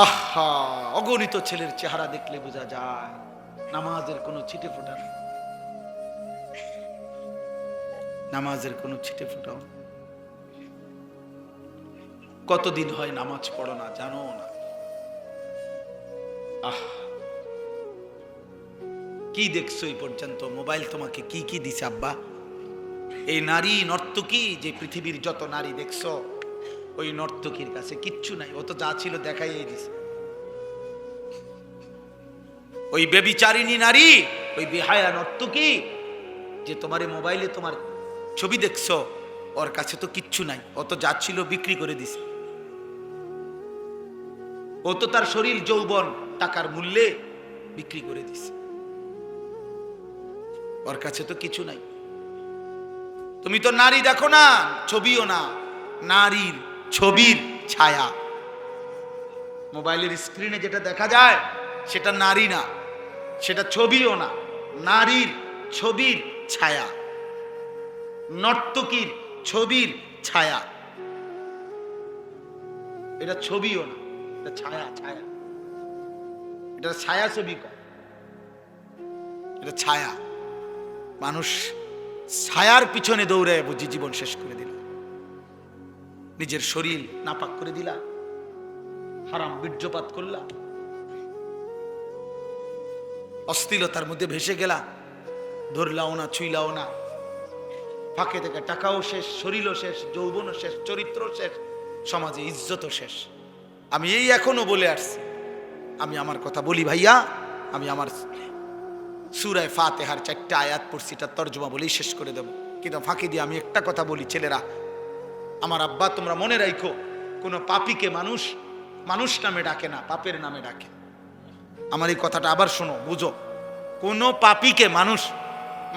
[SPEAKER 1] আহা, অগণিত ছেলের চেহারা দেখলে বোঝা যায় নামাজের কোনো ছিটে ফোটা নেই, নামাজের কোনো ছিটে ফোটাও। কতদিন হয় নামাজ পড়ো না, জানো না? আহ, কি দেখছো এই পর্যন্ত? মোবাইল তোমাকে কি কি দিছে আব্বা? এই নারী নর্তকী, যে পৃথিবীর যত নারী দেখছো, ওই নর্তকীর কাছে কিচ্ছু নাই। ও তো যা ছিল দেখাইয়ে দিছে। ওই বেবিচারিণী নারী, ওই বেহায়া নর্তকী যে তোমার এই মোবাইলে তোমার ছবি দেখছো, ওর কাছে তো কিচ্ছু নাই। ও তো যা ছিল বিক্রি করে দিছে। ও তো তার শরীর যৌবন টাকার মূল্যে বিক্রি করে দিছে। ওর কাছে তো কিছু নাই। তুমি তো নারী দেখো না, ছবিও না, নারীর ছবির ছায়া। মোবাইলের স্ক্রিনে যেটা দেখা যায় সেটা নারী না, সেটা ছবিও না, নারীর ছবির ছায়া, নর্তকীর ছবির ছায়া। এটা ছবিও না, এটা ছায়া। ছায়া, এটা ছায়া ছবি কয়, এটা ছায়া। মানুষ ছায়ার পিছনে দৌড়ে বুঝি জীবন শেষ করে দিল, নিজের শরীর নাপাক করে দিলা, হারাম বীর্যপাত করলা, অশ্লীলতার মধ্যে ভেসে গেলা, ধরলাও না, ছুইলাও না, ফাঁকে থেকে টাকাও শেষ, শরীরও শেষ, যৌবনও শেষ, চরিত্র শেষ, সমাজে ইজ্জতও শেষ। আমি এই এখনো বলে আসছি, আমি আমার কথা বলি ভাইয়া, আমি আমার সূরা ফাতিহার 4টা আয়াত পড়ছি, তার তর্জমা বলেই শেষ করে দেব। কিন্তু ফাঁকি দিয়ে আমি একটা কথা বলি, ছেলেরা, আমার আব্বা, তোমরা মনে রাখো, কোনো পাপীকে মানুষ মানুষ নামে ডাকে না, পাপের নামে ডাকে। আমার এই কথাটা আবার শোনো, বুঝো। কোনো পাপীকে মানুষ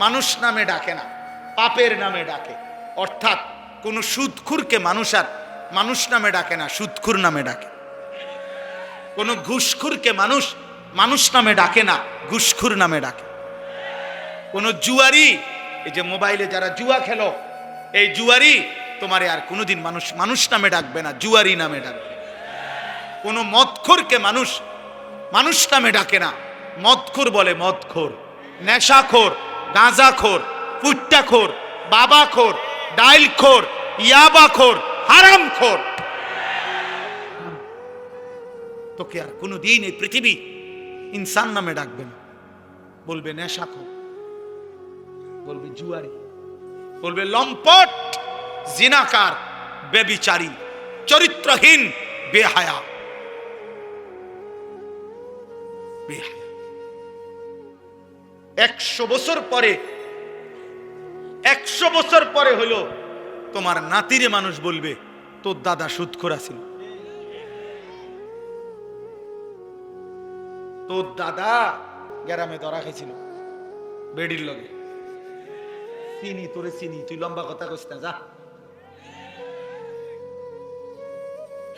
[SPEAKER 1] মানুষ নামে ডাকে না, পাপের নামে ডাকে। অর্থাৎ কোন সুদখুরকে মানুষ আর মানুষ নামে ডাকে না, সুদখুর নামে ডাকে। কোন ঘুষখুরকে মানুষ মানুষ নামে ডাকে না, ঘুষখুর নামে ডাকে। কোন জুয়ারি, এই যে মোবাইলে যারা জুয়া খেলো, এই জুয়ারি তোমারে আর কোনোদিন মানুষ মানুষ নামে ডাকবে না, জুয়ারি নামে ডাকবে। কোন মদখোরকে মানুষ মানুষ নামে ডাকে না, মদখোর বলে মদখোর, নেশাখোর, গাঁজাখোর, পুট্টাখোর, বাবাখোর, ডাইলখোর, ইয়াবাখোর, হারামখোর। তোকে আর কোনোদিন এই পৃথিবী ইনসান নামে ডাকবে না, বলবে নেশাখোর, বলবে জুয়ারি, বলবে লম্পট, জিনাকার, বেবিচারী, চরিত্রহীন, বেহায়া। 100 বছর পরে, 100 বছর পরে হলো তোমার নাতিরে মানুষ বলবে তোর দাদা সুদখোর ছিল, তোর দাদা গ্রামে ধরা খেয়েছিল বেডির লগে, চিনি তোরে চিনি, তুই লম্বা কথা কইস না, যা।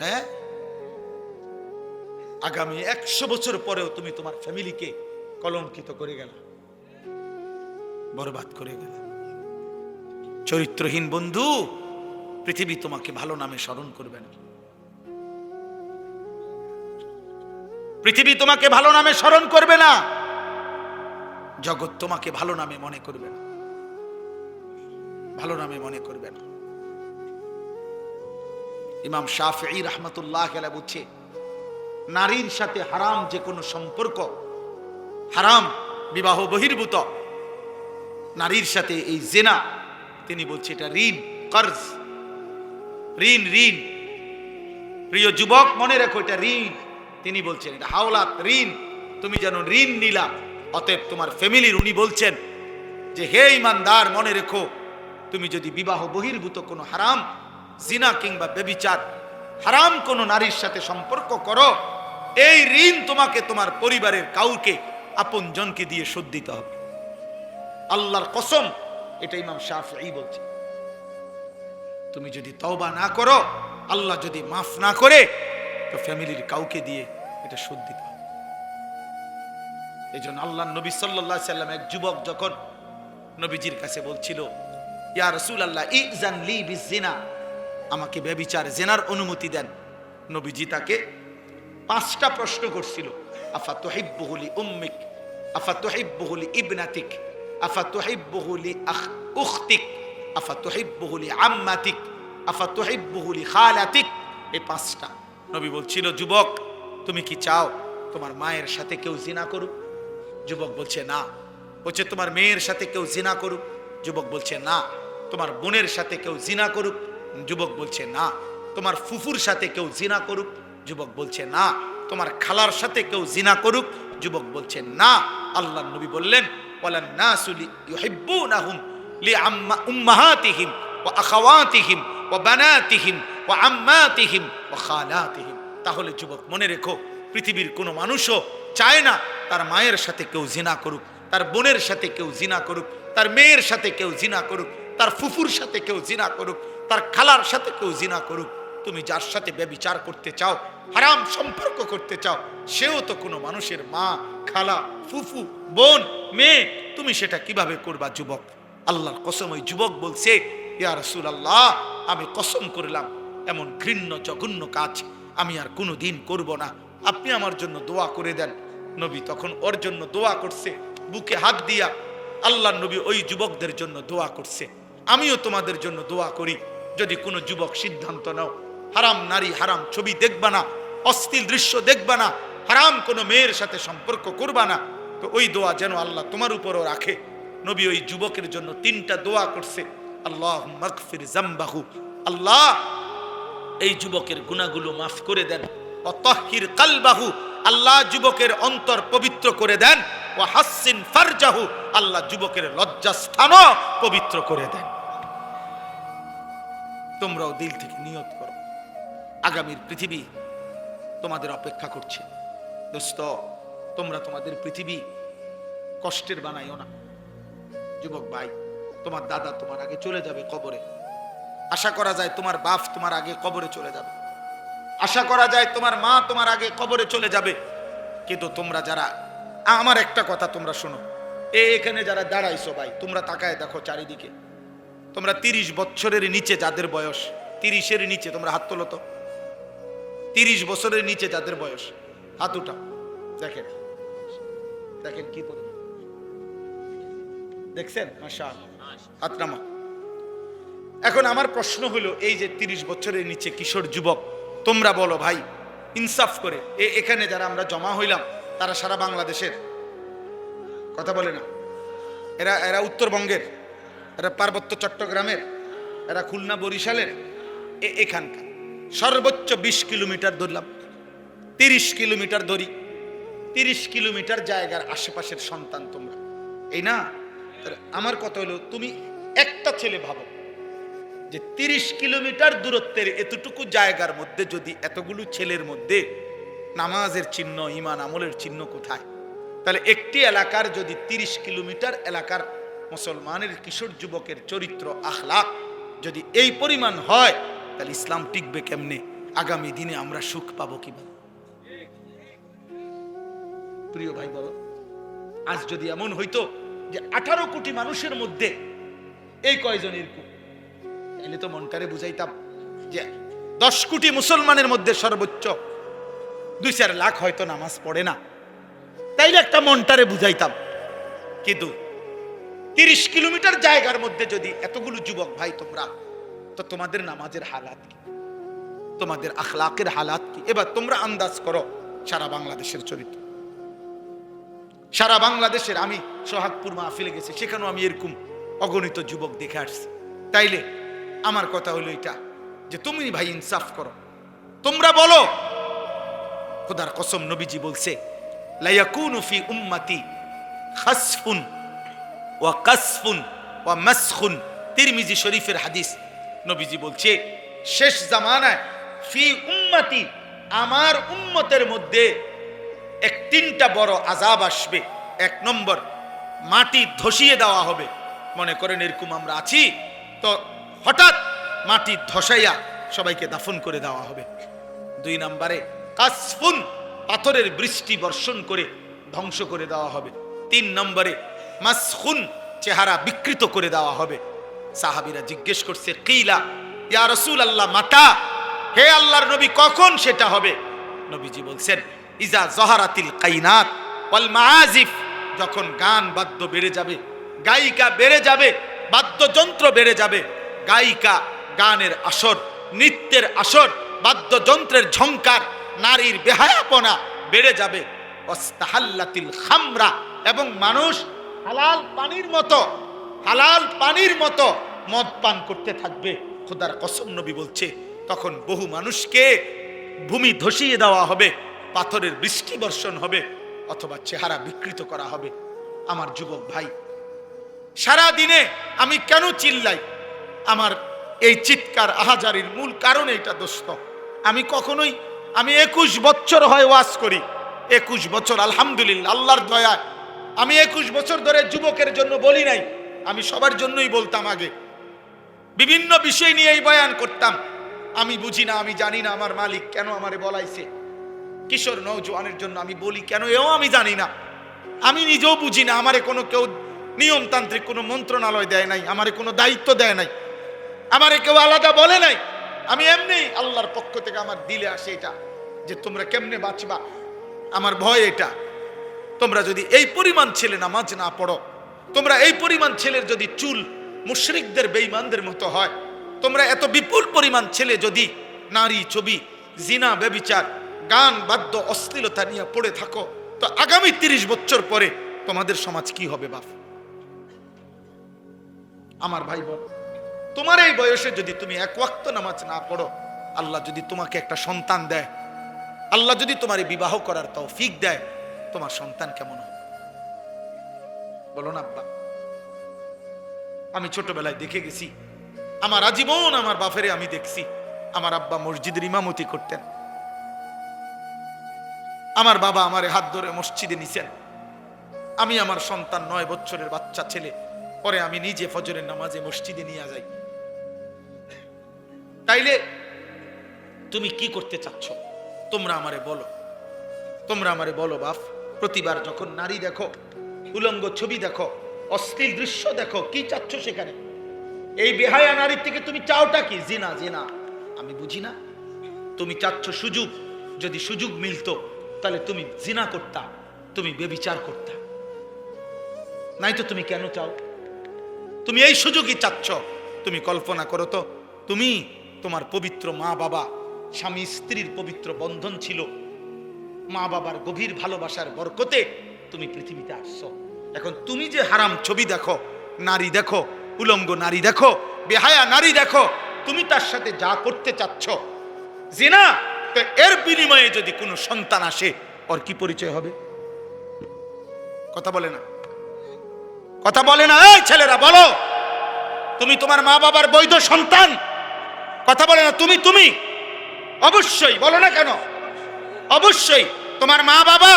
[SPEAKER 1] হ্যাঁ, আগামী 100 বছর পরেও তুমি তোমার ফ্যামিলিকে কলঙ্কিত করে গেল, বরবাদ করে গেল। চরিত্রহীন বন্ধু, পৃথিবী তোমাকে ভালো নামে স্মরণ করবে না, পৃথিবী তোমাকে ভালো নামে স্মরণ করবে না, জগৎ তোমাকে ভালো নামে মনে করবে না, ভালো নামে মনে করবে না। ইমাম শাফিঈ রাহমাতুল্লাহ আলাইহি বলছে, নারীর সাথে হারাম যে কোনো সম্পর্ক, হারাম বিবাহ বহির্ভূত নারীর সাথে এই জিনা, তিনি বলছে এটা ঋণ, কর্জ, ঋণ, ঋণ। প্রিয় যুবক, মনে রাখো এটা ঋণ। তিনি বলছেন এটা হাওলাত, ঋণ। তুমি যেন ঋণ নিলা, অতএব তোমার ফ্যামিলির উনি বলছেন যে হে ইমানদার, মনে রেখো, তুমি যদি বিবাহ বহির্ভূত কোনো হারাম, জিনা কিংবা ব্যভিচার, হারাম কোনো নারীর সাথে সম্পর্ক করো, এই ঋণ তোমাকে তোমার পরিবারের কাউকে আপন জনকে দিয়ে শোধ দিতে হবে। আল্লাহর কসম, এটা ইমাম শাফিঈ বলছে। তুমি যদি তওবা না করো, আল্লাহ যদি মাফ না করে, তো ফ্যামিলির কাউকে দিয়ে এটা শোধ দিতে হবে। এই জন্য আল্লাহ নবী সাল্লাল্লাহু আলাইহি সাল্লাম এক যুবক যখন নবীজির কাছে বলছিল, ইয়া রাসূলুল্লাহ ইযান লি বিজিনা, আমাকে ব্যভিচার জেনার অনুমতি দেন। নবীজি তাকে 5টা প্রশ্ন করছিল। আফা তুহিব্বুহু লি উম্মিক, আফা তুহিব্বুহু লি ইবনাতিক, আফা তুহিব্বুহু লি উখতিক, আফা তুহিব্বুহু লি আম্মাতিক, আফা তুহিব্বুহু লি খালাতিক। এই 5টা। নবী বলছিল, যুবক তুমি কি চাও তোমার মায়ের সাথে কেউ জিনা করুক? যুবক বলছে না। বলছে তোমার মেয়ের সাথে কেউ জিনা করুক? যুবক বলছে না। তোমার বোনের সাথে কেউ জিনা করুক? যুবক বলছে না। তোমার ফুফুর সাথে কেউ জিনা করুক? যুবক বলছে না। তোমার খালার সাথে কেউ জিনা করুক? যুবক বলছে না। আল্লাহর নবী বললেন, ওয়ালান নাসু ইউহিব্বুনাহুম লিউম্মাহাতিহিম ওয়া আখাওয়াতিহিম ওয়া বানাতিহিম ওয়া আম্মাতিহিম ওয়া খালাতিহিম। তাহলে যুবক মনে রেখো, পৃথিবীর কোনো মানুষও চায় না তার মায়ের সাথে কেউ জিনা করুক, তার বোনের সাথে কেউ জিনা করুক, তার মেয়ের সাথে কেউ জিনা করুক, তার ফুফুর সাথে কেউ জিনা করুক, তার খালার সাথে কেউ জিনা করুক। তুমি যার সাথে ব্যভিচার করতে চাও, হারাম সম্পর্ক করতে চাও, সেও তো কোনো মানুষের মা, খালা, ফুফু, বোন, মেয়ে। তুমি সেটা কিভাবে করবা যুবক? আল্লাহর কসম, ওই যুবক বলছে, ইয়া রাসূলুল্লাহ আমি কসম করলাম এমন ঘৃণ্য জঘন্য কাজ আমি আর কোনো দিন করব না, আপনি আমার জন্য দোয়া করে দেন। নবী তখন ওর জন্য দোয়া করছে, বুকে হাত দিয়া আল্লাহর নবী ওই যুবকদের জন্য দোয়া করছে। আমিও তোমাদের জন্য দোয়া করি, যদি কোনো যুবক সিদ্ধান্ত নাও হারাম নারী, হারাম ছবি দেখবা না, অশ্লীল দৃশ্য দেখবা না, হারাম কোনো মেয়ের সাথে সম্পর্ক করবা না, তো ওই দোয়া যেন আল্লাহ তোমার উপরও রাখে। নবী ওই যুবকের জন্য 3টা দোয়া করছে। আল্লাহুম্মা গফির যামবাহু, আল্লাহ এই যুবকের গুনাহগুলো মাফ করে দেন। ওয়া তাহহির কলবাহু, আল্লাহ যুবকের অন্তর পবিত্র করে দেন। ওয়া হাসসিন ফারজাহু, আল্লাহ যুবকের লজ্জাস্থানও পবিত্র করে দেন। তোমরাও দিল থেকে নিয়ত করো, আগামীর পৃথিবী তোমাদের অপেক্ষা করছে। দোস্ত, তোমরা তোমাদের পৃথিবী কষ্টের বানাইও না। যুবক ভাই, তোমার দাদা তোমার আগে চলে যাবে কবরে। আশা করা যায় তোমার বাপ তোমার আগে কবরে চলে যাবে, আশা করা যায় তোমার মা তোমার আগে কবরে চলে যাবে। কিন্তু তোমরা যারা, আমার একটা কথা তোমরা শোনো, এখানে যারা দাঁড়াইছো ভাই, তোমরা তাকায় দেখো চারিদিকে, তোমরা 30 বছরের নিচে যাদের বয়স, 30-এর নিচে, তোমরা হাত তোলো তো। 30 বছরের নিচে যাদের বয়স, হাত উঠাও। দেখেন দেখেন কি পরিমাণ, দেখছেন? মাশাআল্লাহ, হাত নামা। এখন আমার প্রশ্ন হলো, এই যে 30 বছরের নিচে কিশোর যুবক, তোমরা বলো ভাই ইনসাফ করে, এখানে যারা আমরা জমা হইলাম তারা সারা বাংলাদেশের কথা বলে না, এরা উত্তরবঙ্গের, এরা পার্বত্য চট্টগ্রামের, এরা খুলনা বরিশালের, এখানকার সর্বোচ্চ 20 কিলোমিটার ধরলাম, 30 কিলোমিটার ধরি, 30 কিলোমিটার জায়গার আশেপাশের সন্তান তোমরা, এই না? আমার কথা হলো, তুমি একটা ছেলে ভাবো যে 30 কিলোমিটার দূরত্বের এতটুকু জায়গার মধ্যে যদি এতগুলো ছেলের মধ্যে নামাজের চিহ্ন, ঈমান আমলের চিহ্ন কোথায়? তাহলে একটি এলাকার যদি 30 কিলোমিটার এলাকার মুসলমানের কিশোর যুবকের চরিত্র, আখলাক যদি এই পরিমাণ হয়, তাহলে ইসলাম টিকবে কেমনে? আগামী দিনে আমরা সুখ পাবো কিভাবে? প্রিয় ভাই বলো, আজ যদি এমন হইতো যে 18 কোটি মানুষের মধ্যে এই কয়জন এরকম, তাহলে তো মনটারে বুঝাইতাম যে 10 কোটি মুসলমানের মধ্যে সর্বোচ্চ 2-4 লাখ হয়তো নামাজ পড়ে না, তাইলে একটা মনটারে বুঝাইতাম। কিন্তু 30 কিলোমিটার জায়গার মধ্যে যদি এতগুলো যুবক ভাই তোমরা, তো তোমাদের নামাজের হালাত কি, তোমাদের আখলাকের হালাত কি? এবার তোমরা আন্দাজ করো সারা বাংলাদেশের চরিত্র। সারা বাংলাদেশের, আমি সোহাগপুর মাহফিলে গেছি, সেখানেও আমি এরকম অগণিত যুবক দেখে আসছি। তাইলে আমার কথা হলো এটা, যে তুমি ভাই ইনসাফ করো, তোমরা বলো। খোদার কসম, নবীজি বলছে, লা ইয়াকুনু ফি উম্মতি খাসফুন ওয়া কাসফুন ওয়া মাসখুন, তিরমিজি শরীফের হাদিস। নবীজি বলছে, শেষ জামানায় ফি উম্মতি, আমার উম্মতের মধ্যে 3টা বড় আযাব আসবে। 1 নম্বর, মাটি ধসিয়ে দেওয়া হবে। মনে করেন এরকম আমরা আছি, তো হঠাৎ মাটি ধসাইয়া সবাইকে দাফন করে দেওয়া হবে। 2 নম্বরে কাসফুন, পাথরের বৃষ্টি বর্ষণ করে ধ্বংস করে দেওয়া হবে। 3 নম্বরে মাসখুন, চেহারা বিকৃত করে দেওয়া হবে। সাহাবীরা জিজ্ঞেস করছে, কিলা ইয়া রাসূলুল্লাহ মাতা, হে আল্লাহর নবী কখন সেটা হবে? নবীজি বলছেন, ইজা জহারাতিল কাইনাত ওয়াল মাআজিফ, যখন গান বাদ্য বেড়ে যাবে, গায়িকা বেড়ে যাবে, বাদ্যযন্ত্র বেড়ে যাবে, গায়িকা, গানের আসর, নৃত্যের আসর, বাদ্যযন্ত্রের ঝংকার, নারীর বেহায়াপনা বেড়ে যাবে। ওয়াস্তাহাল্লাতিল খামরা, এবং মানুষ হালাল পানির মতো মদ পান করতে থাকবে। খোদার কসম নবী বলছে, তখন বহু মানুষকে ভূমি ধসিয়ে দেওয়া হবে, পাথরের বৃষ্টি বর্ষণ হবে, অথবা চেহারা বিকৃত করা হবে। আমার যুবক ভাই, সারা দিনে আমি কেন চিল্লাই? আমার এই চিৎকার আহাজারির মূল কারণ এটা দোস্ত। আমি 21 বছর হয় ওয়াজ করি, 21 বছর আলহামদুলিল্লাহ, আল্লাহর দয়া আমি 21 বছর ধরে যুবকের জন্য বলি নাই, আমি সবার জন্যই বলতাম। আগে বিভিন্ন বিষয় নিয়ে এই বয়ান করতাম। আমি বুঝি না, আমি জানি না আমার মালিক কেন আমারে বলাইছে। কিশোর নওজোয়ানের জন্য আমি বলি কেন, এও আমি জানি না। আমি নিজেও বুঝি না, আমারে কোনো কেউ নিয়মতান্ত্রিক কোনো মন্ত্রণালয় দেয় নাই, আমারে কোনো দায়িত্ব দেয় নাই, আমারে কেউ আলাদা বলে নাই। আমি এমনি আল্লাহর পক্ষ থেকে আমার দিলে আসে এটা, যে তোমরা কেমনে বাঁচবা। আমার ভয় এটা, তোমরা যদি এই পরিমাণ ছেলে নামাজ না পড়ো, তোমরা এই পরিমাণ ছেলের যদি চুল মুশরিকদের বেঈমানদের মতো হয়, তোমরা এত বিপুল পরিমাণ ছেলে যদি নারী, ছবি, জিনা, ব্যভিচার, গান, বাদ্য, অশ্লীলতা নিয়ে পড়ে থাকো, তো আগামী 30 বছর পরে তোমাদের সমাজ কি হবে বাপ? আমার ভাই বল, তোমার এই বয়সে যদি তুমি 1 ওয়াক্ত নামাজ না পড়ো, আল্লাহ যদি তোমাকে একটা সন্তান দেয়, আল্লাহ যদি তোমার বিবাহ করার তৌফিক দেয়, তোমার সন্তান কেমন হবে বলো না আব্বা? আমি ছোটবেলায় দেখে গেছি, আমার আজীবন আমার বাপেরে আমি দেখছি। আমার আব্বা মসজিদের ইমামতি করতেন, আমার বাবা আমারে হাত ধরে মসজিদে নিছেন। আমি আমার সন্তান 9 বছরের বাচ্চা ছেলে, পরে আমি নিজে ফজরের নামাজে মসজিদে নিয়ে যাই। তাইলে তুমি কি করতে চাচ্ছ? তোমরা আমারে বলো বাপ। প্রতিবার যখন নারী দেখো, উলঙ্গ ছবি দেখো, অশ্লীল দৃশ্য দেখো, কি চাচ্ছ সেখানে? এই বেহায়া নারীর থেকে তুমি চাওটা কি? জিনা। আমি বুঝি না। তুমি চাচ্ছ সুযোগ, যদি সুযোগ মিলতো তাহলে তুমি জিনা করতা, তুমি ব্যভিচার করতা। নাই তো তুমি কেন চাও? তুমি এই সুযোগই চাচ্ছ। তুমি কল্পনা করো তো, তুমি, তোমার পবিত্র মা বাবা, স্বামী স্ত্রীর পবিত্র বন্ধন ছিল, মা বাবার গভীর ভালোবাসার বরকতে তুমি পৃথিবীতে আসছো। এখন তুমি যে হারাম ছবি দেখো, নারী দেখো, উলঙ্গ নারী দেখো, বেহায়া নারী দেখো, তুমি তার সাথে যা করতে চাচ্ছ জিনা, তো এর বিনিময়ে যদি কোনো সন্তান আসে, ওর কি পরিচয় হবে? কথা বলে না এই ছেলেরা, বলো। তুমি তোমার মা বাবার বৈধ সন্তান? কথা বলে না তুমি অবশ্যই বলো না কেন? অবশ্যই তোমার মা বাবা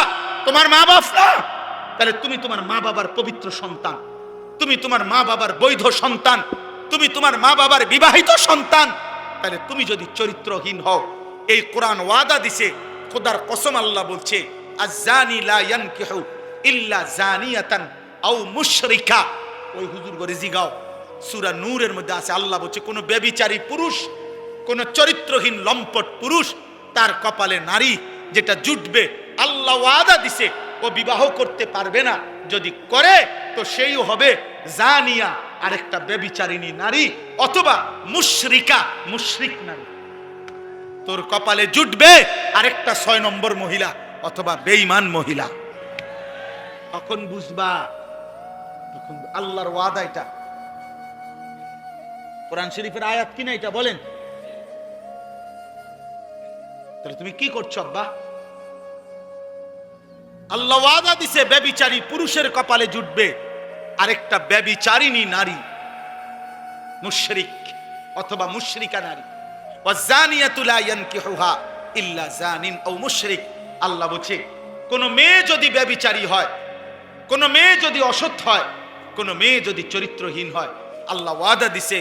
[SPEAKER 1] না, তাহলে তুমি তোমার মা বাবার পবিত্র সন্তান, তুমি তোমার মা বাবার বৈধ সন্তান, তুমি তোমার মা বাবার বিবাহিত সন্তান। তাহলে তুমি যদি চরিত্রহীন হও, এই কোরআন ওয়াদা দিছে, খোদার কসম আল্লাহ বলছে, আয-জানি লা ইয়ানকিহু ইল্লা জানিয়াতান আও মুশরিকা। ওই হুজুর করে জিগাও, সূরা নূরের মধ্যে আছে, আল্লাহ বলছে কোন ব্যভিচারী পুরুষ, কোন চরিত্রহীন লম্পট পুরুষ, তার কপালে নারী যেটা জুটবে, আল্লাহ ওয়াদা দিছে ও বিবাহ করতে পারবে না। যদি করে তো সেই হবে জানিয়া, আরেকটা ব্যভিচারিণী নারী, অথবা মুশরিকা, মুশরিক নারী। তোর কপালে জুটবে আরেকটা 6 নম্বর মহিলা, অথবা বেঈমান মহিলা। তখন বুঝবা, তখন আল্লাহর ওয়াদা এটা। কোরআন শরীফের আয়াত কিনা এটা বলেন? তাহলে তুমি কি করছো আব্বা? আল্লাহ ওয়াদা দিছে ব্যভিচারী পুরুষের কপালে জুটবে আরেকটা ব্যভিচারিণী নারী, মুশরিক অথবা মুশরিকা নারী। ওয়াজানিয়াতু লা ইয়ানকিহুহা ইল্লা জানিন আও মুশরিক। আল্লাহ বলছে কোন মেয়ে যদি ব্যভিচারী হয়, কোন মেয়ে যদি অসৎ হয়, কোন মেয়ে যদি চরিত্রহীন হয়, আল্লাহ ওয়াদা দিছে,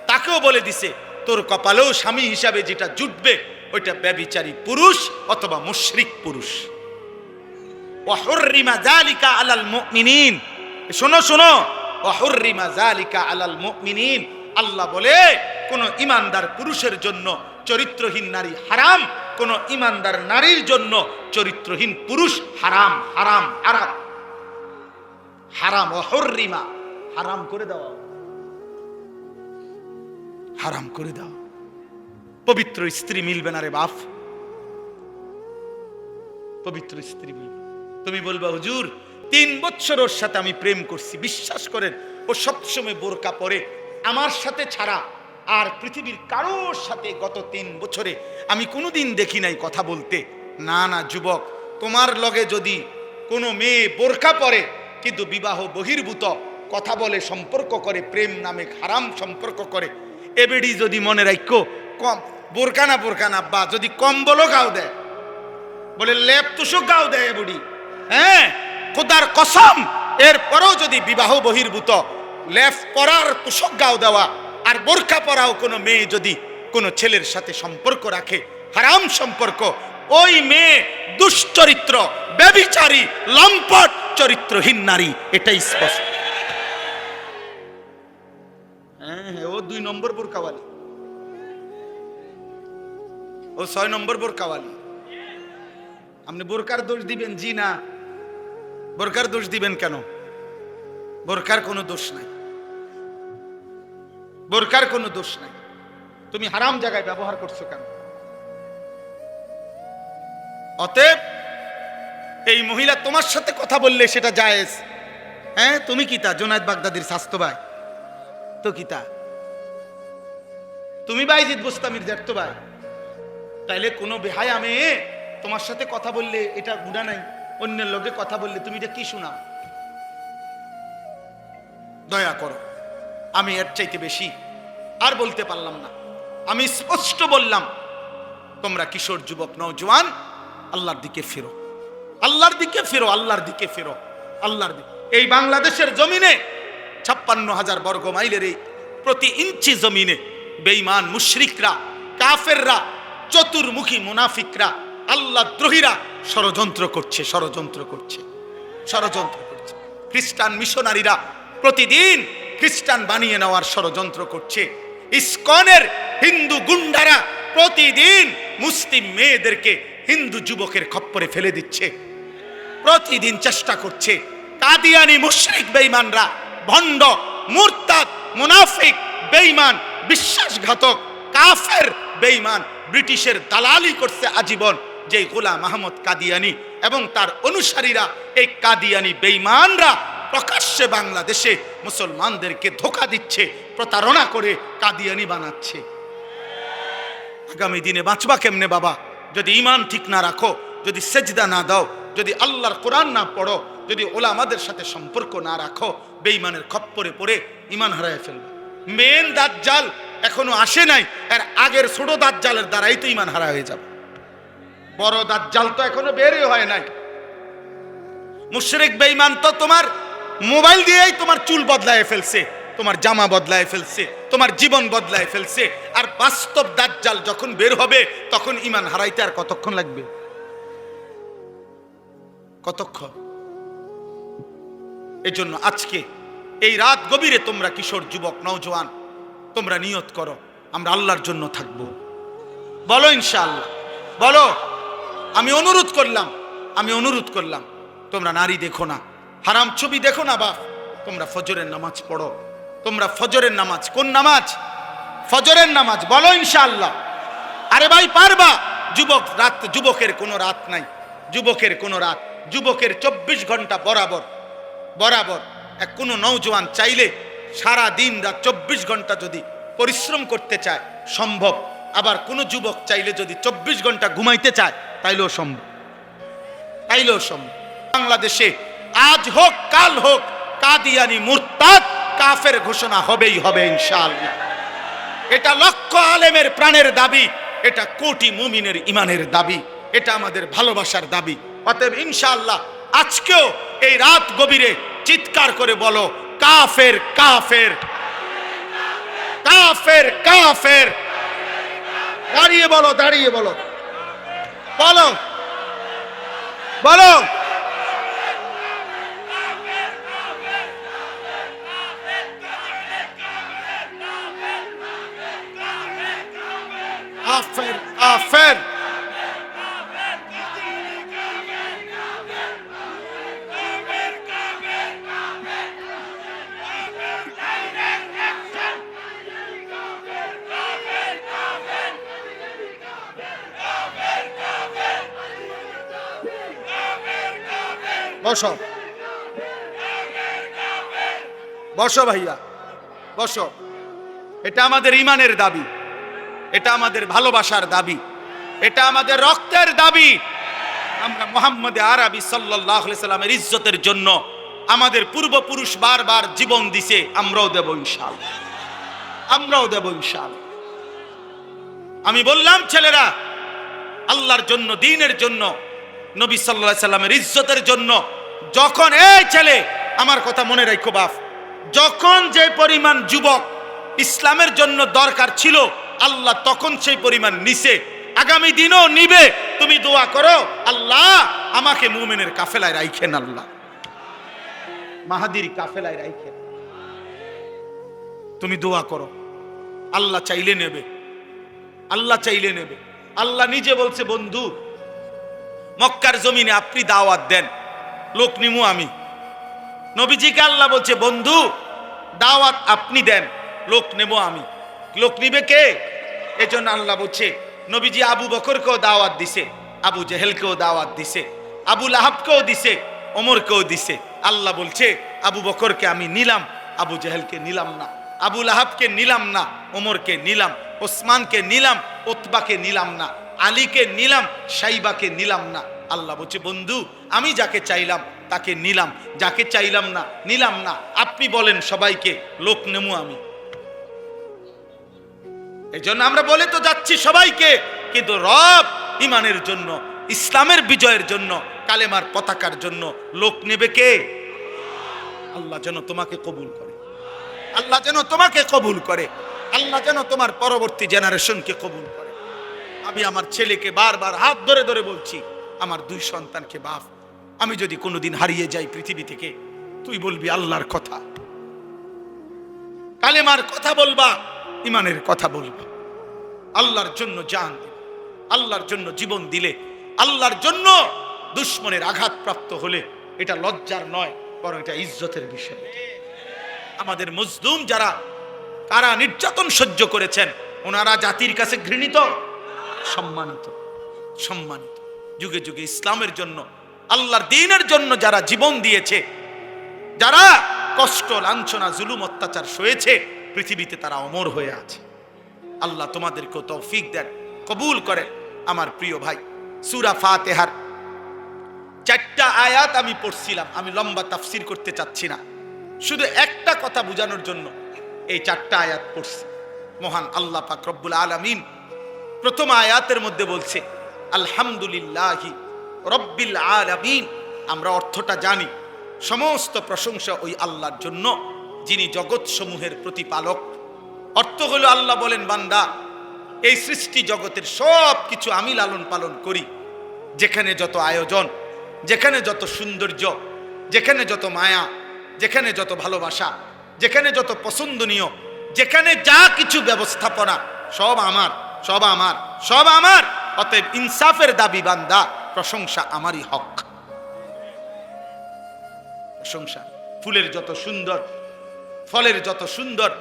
[SPEAKER 1] তাকেও বলে দিছে তোর কপালেও স্বামী হিসাবে যেটা জুটবে ওইটা ব্যভিচারী পুরুষ অথবা মুশরিক পুরুষ। ওয়া হুররিমা যালিকা আলাল মুমিনিন। শোনো শোনো, ওয়া হুররিমা যালিকা আলাল মুমিনিন। আল্লাহ বলে কোন ঈমানদার পুরুষের জন্য চরিত্রহীন নারী হারাম, কোন ঈমানদার নারীর জন্য চরিত্রহীন পুরুষ হারাম। হারাম হারাম হারাম, ওয়া হুররিমা, হারাম করে দাও, হারাম করে দাও। পবিত্র স্ত্রী মিলবে না রে বাপ, পবিত্র স্ত্রী মিলবে। তুমি বলবা হুজুর 3 বছর ওর সাথে আমি প্রেম করছি, বিশ্বাস করেন ও সবসময় বোরকা পরে, আমার সাথে ছাড়া আর পৃথিবীর কারোর সাথে গত 3 বছরে আমি কোনোদিন দেখি নাই কথা বলতে। না না যুবক, তোমার লগে যদি কোনো মেয়ে বোরকা পরে কিন্তু বিবাহ বহির্ভূত কথা বলে, সম্পর্ক করে, প্রেম নামে হারাম সম্পর্ক করে, এবেডি যদি মনে রাখো কম বোরকা না বা যদি কম্বলও গাও দেয়, বলে লেপ তুষক গাও দেয় বুড়ি, হ্যাঁ খোদার কসম, এরপরও যদি বিবাহ বহির্ভূত লেপ পরার তুষক গাও দেওয়া আর বোরকা পরাও কোনো মেয়ে যদি কোনো ছেলের সাথে সম্পর্ক রাখে, হারাম সম্পর্ক, ওই মেয়ে দুশ্চরিত্র, ব্যভিচারী, লম্পট, চরিত্রহীন নারী, এটাই স্পষ্ট। হ্যাঁ ও 2 নম্বর বোরকাওয়ালি, ও 6 নম্বর বোরকাওয়ালি। আপনি বোরকার দোষ দিবেন? জি না, বোরকার দোষ দিবেন কেন? বোরকার কোনো দোষ নাই, বোরকার কোনো দোষ নাই। তুমি হারাম জায়গায় ব্যবহার করছো কেন? অতএব এই মহিলা তোমার সাথে কথা বললে সেটা জায়েজ। হ্যাঁ তুমি কি তা জুনায়েদ বাগদাদির স্বাস্থ্য ভাই তো কি তা? তুমি বাইজিদ বুস্তামির জ্যাঠতো ভাই, তাইলে কোনো বেহায়া মেয়ে তোমার সাথে কথা বললে এটা গুনাহ নাই, অন্যের লোকে কথা বললে তুমি এটা কি শোনাও? দয়া করো, আমি এর চাইতে বেশি আর বলতে পারলাম না। আমি স্পষ্ট বললাম, তোমরা কিশোর যুবক নওজোয়ান আল্লাহর দিকে ফিরো, আল্লাহর দিকে ফিরো, আল্লাহর দিকে ফিরো, আল্লাহর দিকে। এই বাংলাদেশের জমিনে 56,000 বর্গ মাইলের এই প্রতি ইঞ্চি জমিনে বেঈমান মুশরিকরা, কাফেররা, চতুর্মুখী মুনাফিকরা, আল্লাহ দ্রোহীরা ষড়যন্ত্র করছে, ষড়যন্ত্র করছে, ষড়যন্ত্র করছে। খ্রিস্টান মিশনারিরা প্রতিদিন খ্রিস্টান বানিয়ে নেওয়ার ষড়যন্ত্র করছে। ইসকনের হিন্দু গুন্ডারা প্রতিদিন মুসলিম মেয়েদেরকে হিন্দু যুবকের খপ্পরে ফেলে দিচ্ছে, প্রতিদিন চেষ্টা করছে। কাদিয়ানি মুশরিক বেঈমানরা, ভণ্ড, মুরতাদ, মুনাফিক, বেঈমান, বিশ্বাসঘাতক, কাফের, বেঈমান, ব্রিটিশের দালালি করছে আজীবন। যে গোলাম আহমদ কাদিয়ানি এবং তার অনুসারীরা, এই কাদিয়ানি বেঈমানরা প্রকাশ্যে বাংলাদেশে মুসলমানদেরকে ধোঁকা দিচ্ছে, প্রতারণা করে কাদিয়ানি বানাচ্ছে। আগামী দিনে বাঁচবা কেমনে বাবা? যদি ঈমান ঠিক না রাখো, যদি সেজদা না দাও, যদি আল্লাহর কোরআন না পড়ো, যদি ওলামাদের সাথে সম্পর্ক না রাখো, বেঈমানের খপ্পরে পড়ে ঈমান হারায় ফেলবে। মেন দাজ্জাল এখনো আসে নাই, এর আগের ছোট দাজ্জালের দ্বারাই তো ঈমান হারা হয়ে যাবে। বড় দাজ্জাল তো এখনো বেরই হয় নাই। মুশরিক বেঈমান তো তোমার মোবাইল দিয়েই তোমার চুল বদলায় ফেলছে, তোমার জামা বদলায় ফেলছে, তোমার জীবন বদলায় ফেলছে। আর বাস্তব দাজ্জাল যখন বের হবে তখন ঈমান হারাইতে আর কতক্ষণ লাগবে? কতক্ষণ? এজন্য আজকে এই রাত গভীরে তোমরা কিশোর যুবক নওজোয়ান, তোমরা নিয়ত করো আমরা আল্লাহর জন্য থাকবো। বলো ইনশাআল্লাহ, বলো। আমি অনুরোধ করলাম তোমরা নারী দেখো না, হারাম ছবি দেখো না বাপ, তোমরা ফজরের নামাজ পড়ো। তোমরা ফজরের নামাজ, কোন নামাজ? ফজরের নামাজ। বলো ইনশাআল্লাহ। আরে ভাই পারবা? যুবক রাত, যুবকের কোনো রাত নাই, যুবকের কোনো রাত, যুবকের 24 ঘন্টা বরাবর বরাবর। এক কোনো নওজোয়ান চাইলে সারা দিন রাত 24 ঘন্টা যদি পরিশ্রম করতে চায় সম্ভব। আবার কোনো যুবক চাইলে যদি 24 ঘন্টা ঘুমাইতে চায় তাইলেও সম্ভব, তাইলেও সম্ভব। বাংলাদেশে আজ হোক কাল হোক কাদিয়ানি মুরতাদ কাফের ঘোষণা হবেই হবে ইনশাআল্লাহ। এটা লক্ষ আলেমের প্রাণের দাবি, এটা কোটি মুমিনের ইমানের দাবি, এটা আমাদের ভালোবাসার দাবি। অতএব ইনশাআল্লাহ আজকেও এই রাত গভীরে চিৎকার করে বলো কাফের কাফের কাফের কাফের। দাঁড়িয়ে বলো, দাঁড়িয়ে বলো, বলো বলো কাফের কাফের। বসো বসো ভাইয়া বসো। এটা আমাদের ঈমানের দাবি, এটা আমাদের ভালোবাসার দাবি, এটা আমাদের রক্তের দাবি। আমরা মুহাম্মদ আরবি সাল্লাল্লাহু আলাইহি সাল্লামের ইজ্জতের জন্য আমাদের পূর্বপুরুষ বারবার জীবন দিছে, আমরাও দেব ইনশাআল্লাহ, আমরাও দেব ইনশাআল্লাহ। আমি বললাম ছেলেরা, আল্লাহর জন্য, দ্বীনের জন্য, নবী সাল্লাল্লাহু আলাইহি সাল্লামের ইজ্জতের জন্য যখন, এই ছেলে আমার কথা মনে রাখো বাপ, যখন যে পরিমাণ যুবক ইসলামের জন্য দরকার ছিল আল্লাহ তখন সেই পরিমাণ নিছে, আগামী দিনও নিবে। তুমি দোয়া করো, আল্লাহ আমাকে মুমিনের কাফেলায় রাখেন, আল্লাহ মাহাদির কাফেলায় রাখেন। তুমি দোয়া করো, আল্লাহ চাইলে নেবে, আল্লাহ চাইলে নেবে। আল্লাহ নিজে বলছে, বন্ধু মক্কার জমিনে আপনি দাওয়াত দেন, লোক নিমু আমি। নবীজিকে আল্লাহ বলছে, বন্ধু দাওয়াত আপনি দেন, লোক নেব আমি। লোক নিবে কে? এজন্য আল্লাহ বলছে, নবীজি আবু বকরকেও দাওয়াত দিছে, আবু জেহেলকেও দাওয়াত দিছে, আবু লাহাবকেও দিছে, ওমরকেও দিছে। আল্লাহ বলছে, আবু বকরকে আমি নিলাম, আবু জেহেলকে নিলাম না, আবু লাহাবকে নিলাম না, ওমরকে নিলাম, ওসমানকে নিলাম, উতবাকে নিলাম না, আলীকে নিলাম, সাইবাকে নিলাম না। আল্লাহ বলছে, বন্ধু আমি যাকে চাইলাম তাকে নিলাম, যাকে চাইলাম না নিলাম না। আপনি বলেন সবাইকে লোক নেমু আমি। এই জন্য আমরা বলে তো যাচ্ছি সবাইকে, কিন্তু রব ইমানের জন্য, ইসলামের বিজয়ের জন্য, কালেমার পতাকার জন্য লোক নেবে কে? আল্লাহ যেন তোমাকে কবুল করে, আল্লাহ যেন তোমাকে কবুল করে, আল্লাহ যেন তোমার পরবর্তী জেনারেশনকে কবুল করে। আমি আমার ছেলেকে বারবার হাত ধরে ধরে বলছি, আমার দুই সন্তানকে, বাপ আমি যদি কোনোদিন হারিয়ে যাই পৃথিবী থেকে, তুই বলবি আল্লাহর কথা, কালেমার কথা বলবা, ইমানের কথা বলবা। আল্লাহর জন্য জান দিলে, আল্লাহর জন্য জীবন দিলে, আল্লাহর জন্য দুশ্মনের আঘাতপ্রাপ্ত হলে এটা লজ্জার নয়, বরং এটা ইজ্জতের বিষয়। আমাদের মজলুম যারা কারা নির্যাতন সহ্য করেছেন, ওনারা জাতির কাছে ঘৃণিত, সম্মানিত, সম্মানিত। যুগে যুগে ইসলামের জন্য, আল্লাহর দ্বীনের জন্য যারা জীবন দিয়েছে, যারা কষ্ট, লাঞ্ছনা, জুলুম, অত্যাচার সয়েছে, পৃথিবীতে তারা অমর হয়ে আছে। আল্লাহ তোমাদেরকেও তৌফিক দেন, কবুল করেন। আমার প্রিয় ভাই, সূরা ফাতিহার 4টা আয়াত আমি পড়ছিলাম, আমি লম্বা তাফসীর করতে চাচ্ছি না, শুধু একটা কথা বোঝানোর জন্য এই 4টা আয়াত পড়ছি। মহান আল্লাহ পাক রব্বুল আলামিন প্রথম আয়াতের মধ্যে বলছে, আলহামদুলিল্লাহি রব্বিল আলামিন। আমরা অর্থটা জানি, সমস্ত প্রশংসা ওই আল্লাহর জন্য যিনি জগৎ সমূহের প্রতিপালক। অর্থ হলো, আল্লাহ বলেন, বান্দা এই সৃষ্টি জগতের সব কিছু আমি লালন পালন করি। যেখানে যত আয়োজন, যেখানে যত সৌন্দর্য, যেখানে যত মায়া, যেখানে যত ভালোবাসা, যেখানে যত পছন্দনীয়, যেখানে যা কিছু ব্যবস্থাপনা, সব আমার, সব আমার, সব আমার। অতএব ইনসাফের দাবি বান্দা, প্রশংসা আমারই হক। প্রশংসা, ফুলের যত সুন্দর, ফলের যত সুন্দর,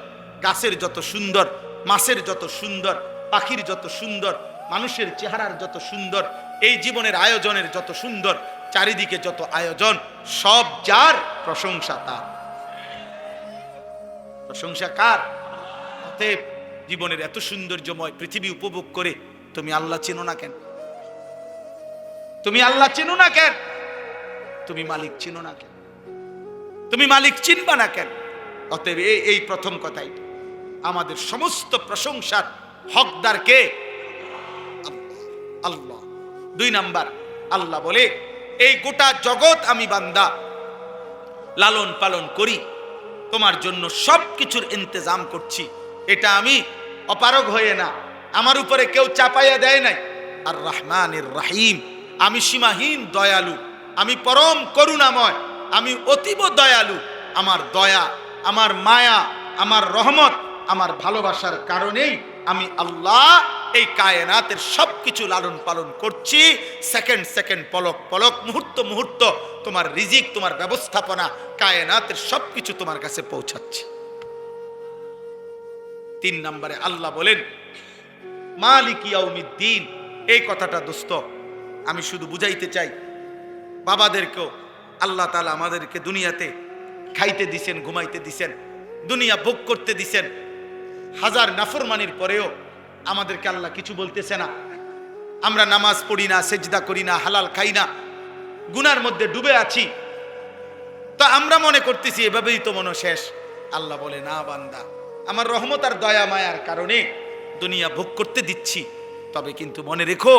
[SPEAKER 1] গাছের যত সুন্দর, মাছের যত সুন্দর, পাখির যত সুন্দর, মানুষের চেহারার যত সুন্দর, এই জীবনের আয়োজনের যত সুন্দর, চারিদিকে যত আয়োজন, সব যার, প্রশংসা তার। প্রশংসা কার? অতএব জীবনের এত সৌন্দর্যময় পৃথিবী উপভোগ করে তুমি আল্লাহ চেনো না কেন? তুমি আল্লাহ চেনো না কেন? তুমি মালিক চেনো না কেন? তুমি মালিক চিনবা না কেন? অতএব এই প্রথম কথাই, আমাদের সমস্ত প্রশংসার হকদার কে? আল্লাহ। 2 নাম্বার, আল্লাহ বলে, এই গোটা জগৎ আমি বান্দা লালন পালন করি, তোমার জন্য সব কিছুর ইন্তজাম করছি। এটা আমি অপারগ হয়ে না, আমার উপরে কেউ চাপাইয়া দেয় নাই। আর রহমানির রহিম, আমি সীমাহীন দয়ালু, আমি পরম করুণাময়, আমি অতীব দয়ালু। আমার দয়া, আমার মায়া, আমার রহমত, আমার ভালোবাসার কারণেই আমি আল্লাহ এই কায়নাতের সবকিছু লালন পালন করছি, সেকেন্ড সেকেন্ড, পলক পলক, মুহূর্ত মুহূর্ত তোমার রিজিক, তোমার ব্যবস্থাপনা, কায়নাতের সবকিছু তোমার কাছে পৌঁছাচ্ছে। 3 নম্বরে আল্লাহ বলেন মালিক ইয়াউমিদ্দিন। এই কথাটা দোস্ত আমি শুধু বুঝাইতে চাই, বাবাদেরকেও আল্লাহ তাআলা আমাদেরকে দুনিয়াতে খাইতে দিছেন, ঘুমাইতে দিছেন, দুনিয়া ভোগ করতে দিছেন। হাজার নাফরমানির পরেও আমাদেরকে আল্লাহ কিছু বলতেছে না। আমরা নামাজ পড়ি না, সেজদা করি না, হালাল খাই না, গুনার মধ্যে ডুবে আছি, তো আমরা মনে করতেছি এভাবেই তো মনে শেষ। আল্লাহ বলে না বান্দা, আমার রহমত আর দয়া মায়ার কারণে দুনিয়া ভোগ করতে দিচ্ছি, তবে কিন্তু মনে রেখো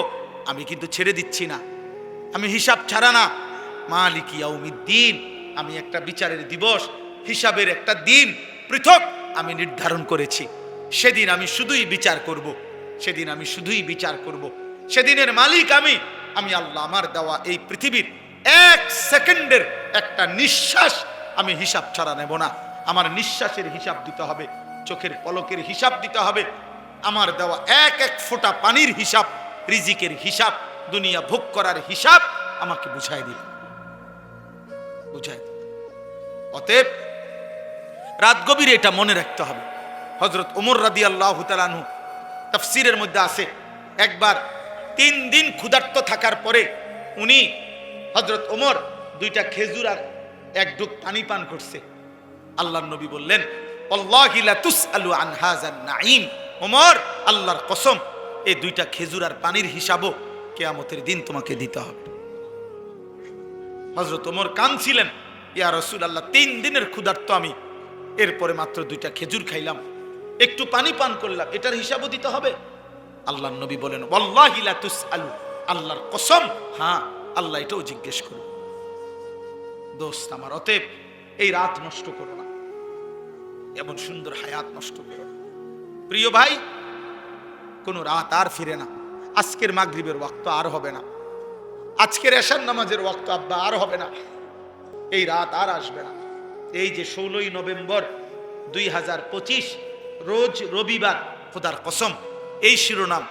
[SPEAKER 1] আমি কিন্তু ছেড়ে দিচ্ছি না, আমি হিসাব ছাড়া না। মালিক ইয়াউমিদ্দিন, আমি একটা বিচারের দিবস, হিসাবের একটা দিন পৃথক আমি নির্ধারণ করেছি। সেদিন আমি শুধুই বিচার করব, সেদিন আমি শুধুই বিচার করব। সেদিনের মালিক আমি আল্লাহ। আমার দেওয়া এই পৃথিবীর 1 সেকেন্ডের একটা নিঃশ্বাস আমি হিসাব ছাড়া নেব না। আমার নিঃশ্বাসের হিসাব দিতে হবে, চোখের পলকের হিসাব দিতে হবে, আমার দেওয়া এক এক ফোঁটা পানির হিসাব, রিজিকের হিসাব, দুনিয়া ভোগ করার হিসাব আমাকে বুঝাই দিল, বুঝাই দিল। অতএব রাত গভীরে এটা মনে রাখতে হবে। হযরত ওমর রাদিয়াল্লাহু তাআলা আনহু তাফসীরের মধ্যে আছে, একবার 3 দিন ক্ষুধার্ত থাকার পরে উনি হযরত ওমর 2টা খেজুর আর 1 ঢোক পানি পান করছে। আল্লাহর নবী বললেন ওয়াল্লাহি লা তুসআলু আন হাযান নাঈম। ওমর, আল্লাহর কসম, এই 2টা খেজুর আর পানির হিসাবও কিয়ামতের দিন তোমাকে দিতে হবে। হযরত ওমর কাঁদছিলেন, ইয়া রাসূলুল্লাহ, 3 দিনের ক্ষুধার্ত আমি, এরপরে মাত্র 2টা খেজুর খাইলাম, একটু পানি পান করলাম, এটার হিসাবও দিতে হবে? আল্লাহর নবী বলেন ওয়াল্লাহি লা তুসআলু, আল্লাহর কসম, হ্যাঁ আল্লাহ এটাও জিজ্ঞেস করবে। দোস্ত আমার, অতএব এই রাত নষ্ট করো না, এমন সুন্দর হায়াত নষ্ট করো না। প্রিয় ভাই, কোন রাত আর ফিরে না। আজকের মাগরিবের ওয়াক্ত আর হবে না, আজকের এশার নামাজের ওয়াক্ত আব্বা আর হবে না, এই রাত আর আসবে না। এই যে 16ই নভেম্বর 2025 রোজ রবিবার, খোদার কসম, এই শিরোনাম